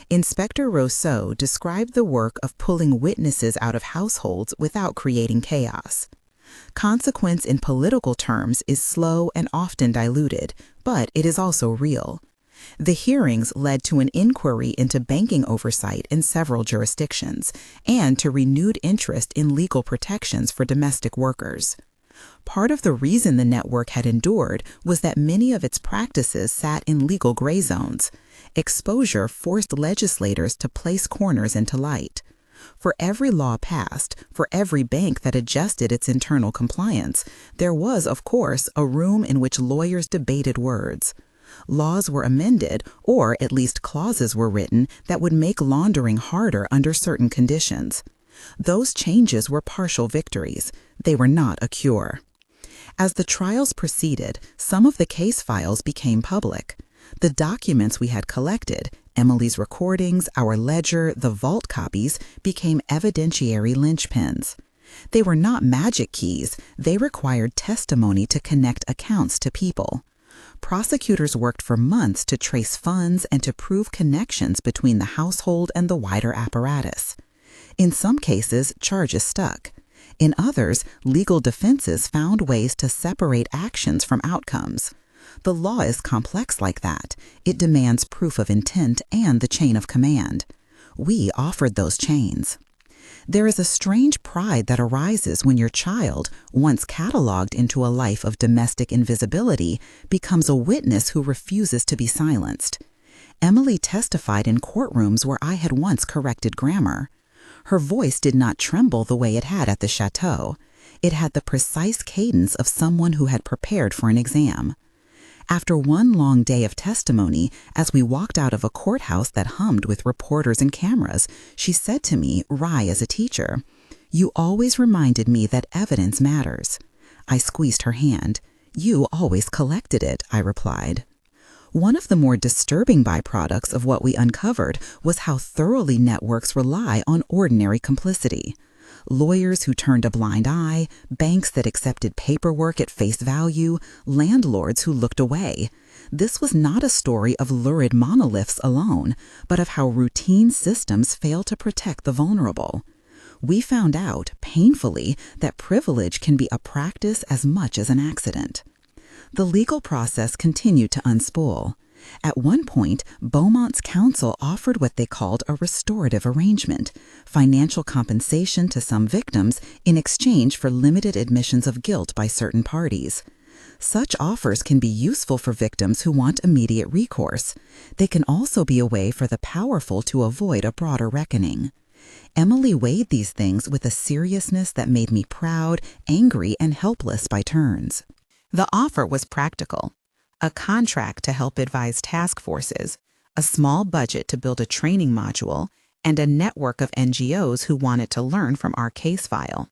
Inspector Rousseau described the work of pulling witnesses out of households without creating chaos. Consequence in political terms is slow and often diluted, but it is also real. The hearings led to an inquiry into banking oversight in several jurisdictions and to renewed interest in legal protections for domestic workers. Part of the reason the network had endured was that many of its practices sat in legal gray zones. Exposure forced legislators to place corners into light. For every law passed, for every bank that adjusted its internal compliance, there was, of course, a room in which lawyers debated words. Laws were amended, or at least clauses were written that would make laundering harder under certain conditions. Those changes were partial victories. They were not a cure. As the trials proceeded, some of the case files became public. The documents we had collected, Emily's recordings, our ledger, the vault copies, became evidentiary linchpins. They were not magic keys. They required testimony to connect accounts to people. Prosecutors worked for months to trace funds and to prove connections between the household and the wider apparatus. In some cases, charges stuck. In others, legal defenses found ways to separate actions from outcomes. The law is complex like that. It demands proof of intent and the chain of command. We offered those chains. There is a strange pride that arises when your child, once cataloged into a life of domestic invisibility, becomes a witness who refuses to be silenced. Emily testified in courtrooms where I had once corrected grammar. Her voice did not tremble the way it had at the chateau. It had the precise cadence of someone who had prepared for an exam. After one long day of testimony, as we walked out of a courthouse that hummed with reporters and cameras, she said to me, wry as a teacher, "You always reminded me that evidence matters." I squeezed her hand. "You always collected it," I replied. One of the more disturbing byproducts of what we uncovered was how thoroughly networks rely on ordinary complicity. Lawyers who turned a blind eye, banks that accepted paperwork at face value, landlords who looked away. This was not a story of lurid monoliths alone, but of how routine systems fail to protect the vulnerable. We found out, painfully, that privilege can be a practice as much as an accident. The legal process continued to unspool. At one point, Beaumont's counsel offered what they called a restorative arrangement, financial compensation to some victims in exchange for limited admissions of guilt by certain parties. Such offers can be useful for victims who want immediate recourse. They can also be a way for the powerful to avoid a broader reckoning. Emily weighed these things with a seriousness that made me proud, angry, and helpless by turns. The offer was practical. A contract to help advise task forces, a small budget to build a training module, and a network of NGOs who wanted to learn from our case file.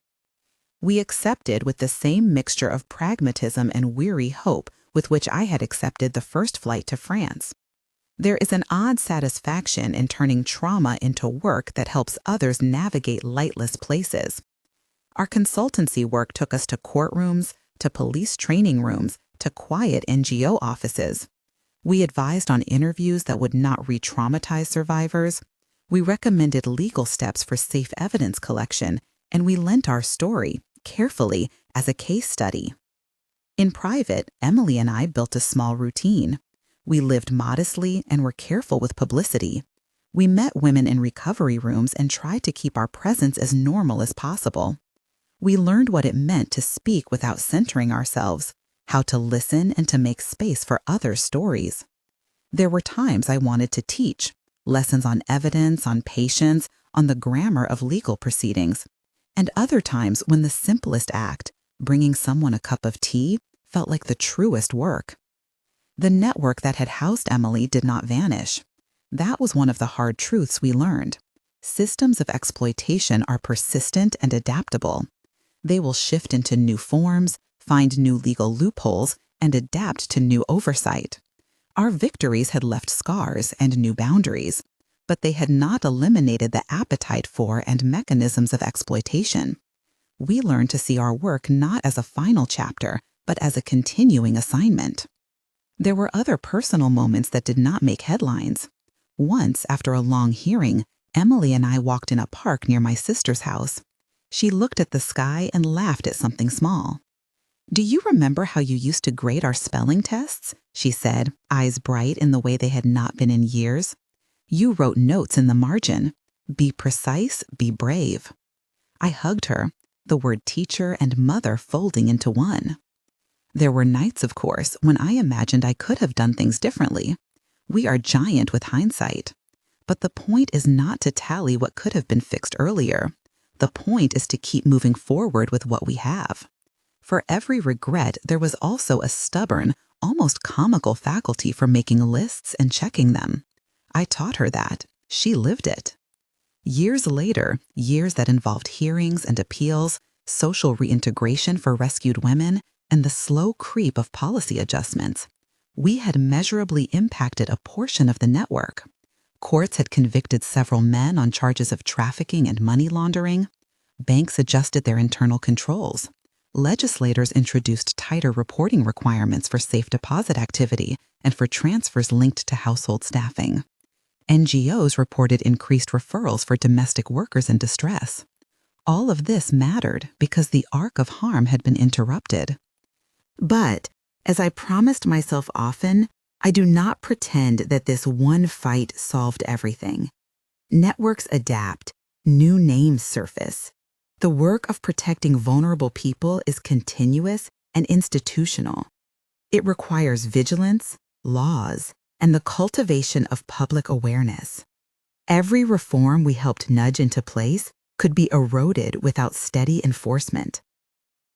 We accepted with the same mixture of pragmatism and weary hope with which I had accepted the first flight to France. There is an odd satisfaction in turning trauma into work that helps others navigate lightless places. Our consultancy work took us to courtrooms, to police training rooms, to quiet NGO offices. We advised on interviews that would not re-traumatize survivors. We recommended legal steps for safe evidence collection, and we lent our story, carefully, as a case study. In private, Emily and I built a small routine. We lived modestly and were careful with publicity. We met women in recovery rooms and tried to keep our presence as normal as possible. We learned what it meant to speak without centering ourselves, how to listen and to make space for other stories. There were times I wanted to teach, lessons on evidence, on patience, on the grammar of legal proceedings, and other times when the simplest act, bringing someone a cup of tea, felt like the truest work. The network that had housed Emily did not vanish. That was one of the hard truths we learned. Systems of exploitation are persistent and adaptable. They will shift into new forms, find new legal loopholes, and adapt to new oversight. Our victories had left scars and new boundaries, but they had not eliminated the appetite for and mechanisms of exploitation. We learned to see our work not as a final chapter, but as a continuing assignment. There were other personal moments that did not make headlines. Once, after a long hearing, Emily and I walked in a park near my sister's house. She looked at the sky and laughed at something small. "Do you remember how you used to grade our spelling tests?" she said, eyes bright in the way they had not been in years. "You wrote notes in the margin. Be precise, be brave." I hugged her, the word teacher and mother folding into one. There were nights, of course, when I imagined I could have done things differently. We are giant with hindsight. But the point is not to tally what could have been fixed earlier. The point is to keep moving forward with what we have. For every regret, there was also a stubborn, almost comical faculty for making lists and checking them. I taught her that. She lived it. Years later, years that involved hearings and appeals, social reintegration for rescued women, and the slow creep of policy adjustments, we had measurably impacted a portion of the network. Courts had convicted several men on charges of trafficking and money laundering. Banks adjusted their internal controls. Legislators introduced tighter reporting requirements for safe deposit activity and for transfers linked to household staffing. NGOs reported increased referrals for domestic workers in distress. All of this mattered because the arc of harm had been interrupted. But, as I promised myself often, I do not pretend that this one fight solved everything. Networks adapt, new names surface. The work of protecting vulnerable people is continuous and institutional. It requires vigilance, laws, and the cultivation of public awareness. Every reform we helped nudge into place could be eroded without steady enforcement.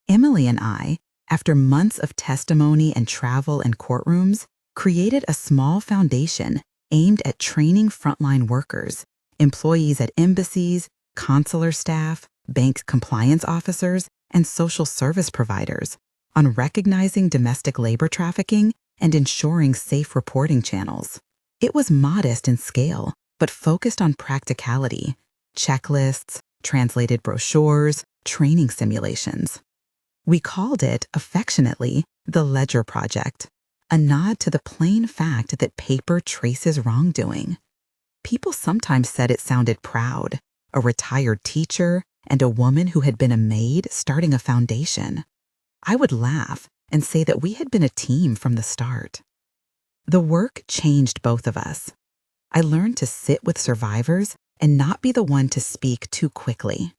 Emily and I, after months of testimony and travel in courtrooms, created a small foundation aimed at training frontline workers, employees at embassies, consular staff, bank compliance officers, and social service providers on recognizing domestic labor trafficking and ensuring safe reporting channels. It was modest in scale, but focused on practicality, checklists, translated brochures, training simulations. We called it, affectionately, the Ledger Project, a nod to the plain fact that paper traces wrongdoing. People sometimes said it sounded proud, a retired teacher and a woman who had been a maid starting a foundation. I would laugh and say that we had been a team from the start. The work changed both of us. I learned to sit with survivors and not be the one to speak too quickly.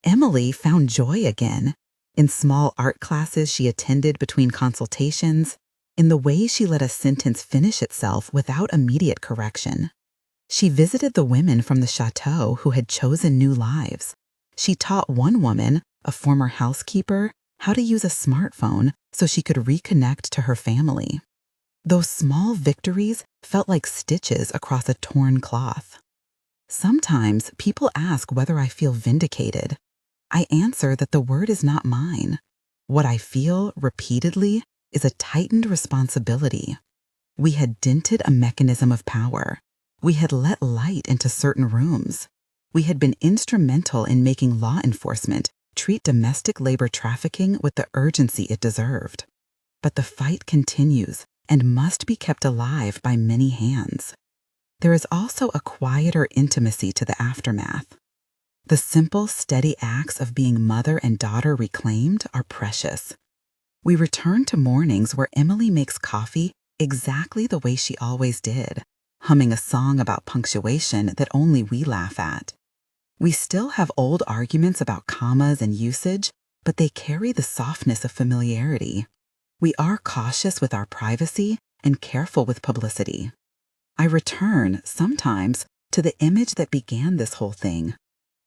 Emily found joy again, in small art classes she attended between consultations, in the way she let a sentence finish itself without immediate correction. She visited the women from the chateau who had chosen new lives. She taught one woman, a former housekeeper, how to use a smartphone so she could reconnect to her family. Those small victories felt like stitches across a torn cloth. Sometimes people ask whether I feel vindicated. I answer that the word is not mine. What I feel repeatedly is a tightened responsibility. We had dented a mechanism of power. We had let light into certain rooms. We had been instrumental in making law enforcement treat domestic labor trafficking with the urgency it deserved. But the fight continues and must be kept alive by many hands. There is also a quieter intimacy to the aftermath. The simple, steady acts of being mother and daughter reclaimed are precious. We return to mornings where Emily makes coffee exactly the way she always did, humming a song about punctuation that only we laugh at. We still have old arguments about commas and usage, but they carry the softness of familiarity. We are cautious with our privacy and careful with publicity. I return, sometimes, to the image that began this whole thing.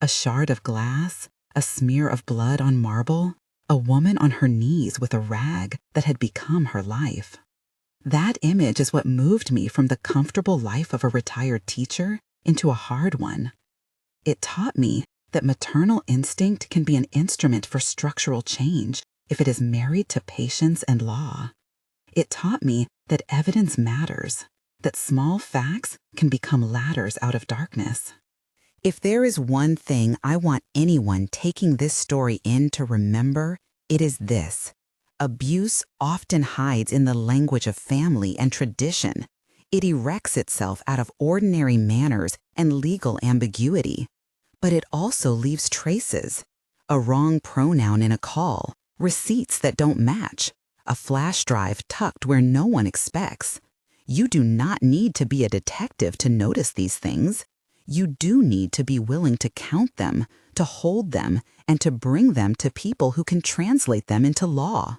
A shard of glass, a smear of blood on marble, a woman on her knees with a rag that had become her life. That image is what moved me from the comfortable life of a retired teacher into a hard one. It taught me that maternal instinct can be an instrument for structural change if it is married to patience and law. It taught me that evidence matters, that small facts can become ladders out of darkness. If there is one thing I want anyone taking this story in to remember, it is this. Abuse often hides in the language of family and tradition. It erects itself out of ordinary manners and legal ambiguity. But it also leaves traces. A wrong pronoun in a call, receipts that don't match, a flash drive tucked where no one expects. You do not need to be a detective to notice these things. You do need to be willing to count them, to hold them, and to bring them to people who can translate them into law.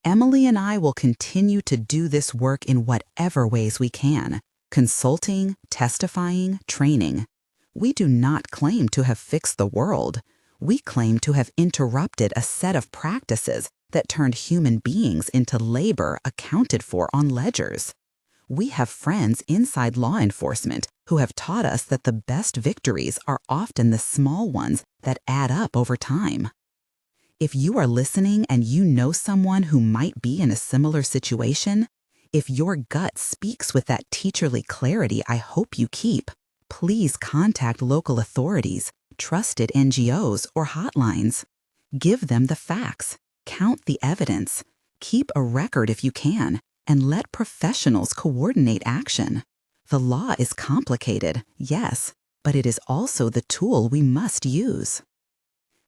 Emily and I will continue to do this work in whatever ways we can, consulting, testifying, training. We do not claim to have fixed the world. We claim to have interrupted a set of practices that turned human beings into labor accounted for on ledgers. We have friends inside law enforcement who have taught us that the best victories are often the small ones that add up over time. If you are listening and you know someone who might be in a similar situation, if your gut speaks with that teacherly clarity I hope you keep, please contact local authorities, trusted NGOs, or hotlines. Give them the facts, count the evidence, keep a record if you can, and let professionals coordinate action. The law is complicated, yes, but it is also the tool we must use.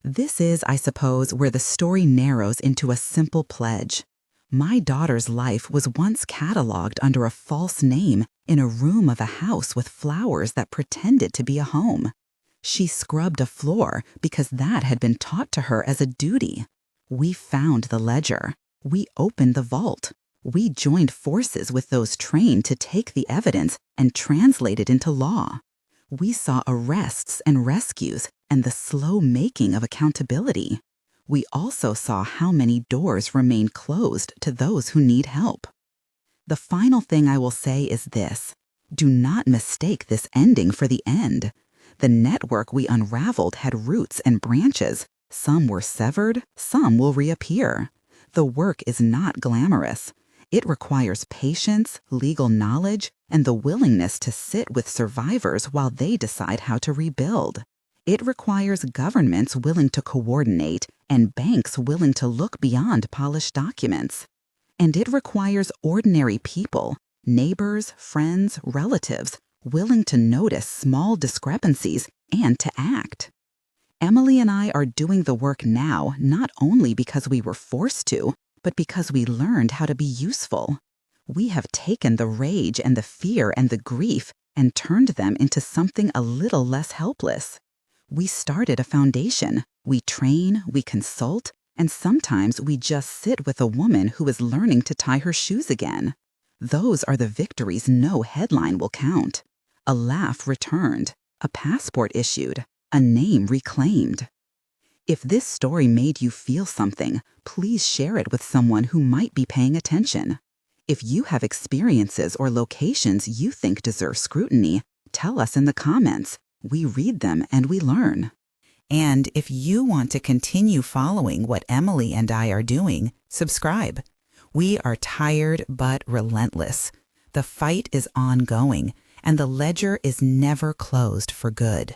This is, I suppose, where the story narrows into a simple pledge. My daughter's life was once cataloged under a false name in a room of a house with flowers that pretended to be a home. She scrubbed a floor because that had been taught to her as a duty. We found the ledger. We opened the vault. We joined forces with those trained to take the evidence and translate it into law. We saw arrests and rescues and the slow making of accountability. We also saw how many doors remain closed to those who need help. The final thing I will say is this: do not mistake this ending for the end. The network we unraveled had roots and branches. Some were severed, some will reappear. The work is not glamorous. It requires patience, legal knowledge, and the willingness to sit with survivors while they decide how to rebuild. It requires governments willing to coordinate and banks willing to look beyond polished documents. And it requires ordinary people, neighbors, friends, relatives, willing to notice small discrepancies and to act. Emily and I are doing the work now not only because we were forced to, but because we learned how to be useful. We have taken the rage and the fear and the grief and turned them into something a little less helpless. We started a foundation. We train, we consult, and sometimes we just sit with a woman who is learning to tie her shoes again. Those are the victories no headline will count. A laugh returned, a passport issued, a name reclaimed. If this story made you feel something, please share it with someone who might be paying attention. If you have experiences or locations you think deserve scrutiny, tell us in the comments. We read them and we learn. And if you want to continue following what Emily and I are doing, subscribe. We are tired but relentless. The fight is ongoing, and the ledger is never closed for good.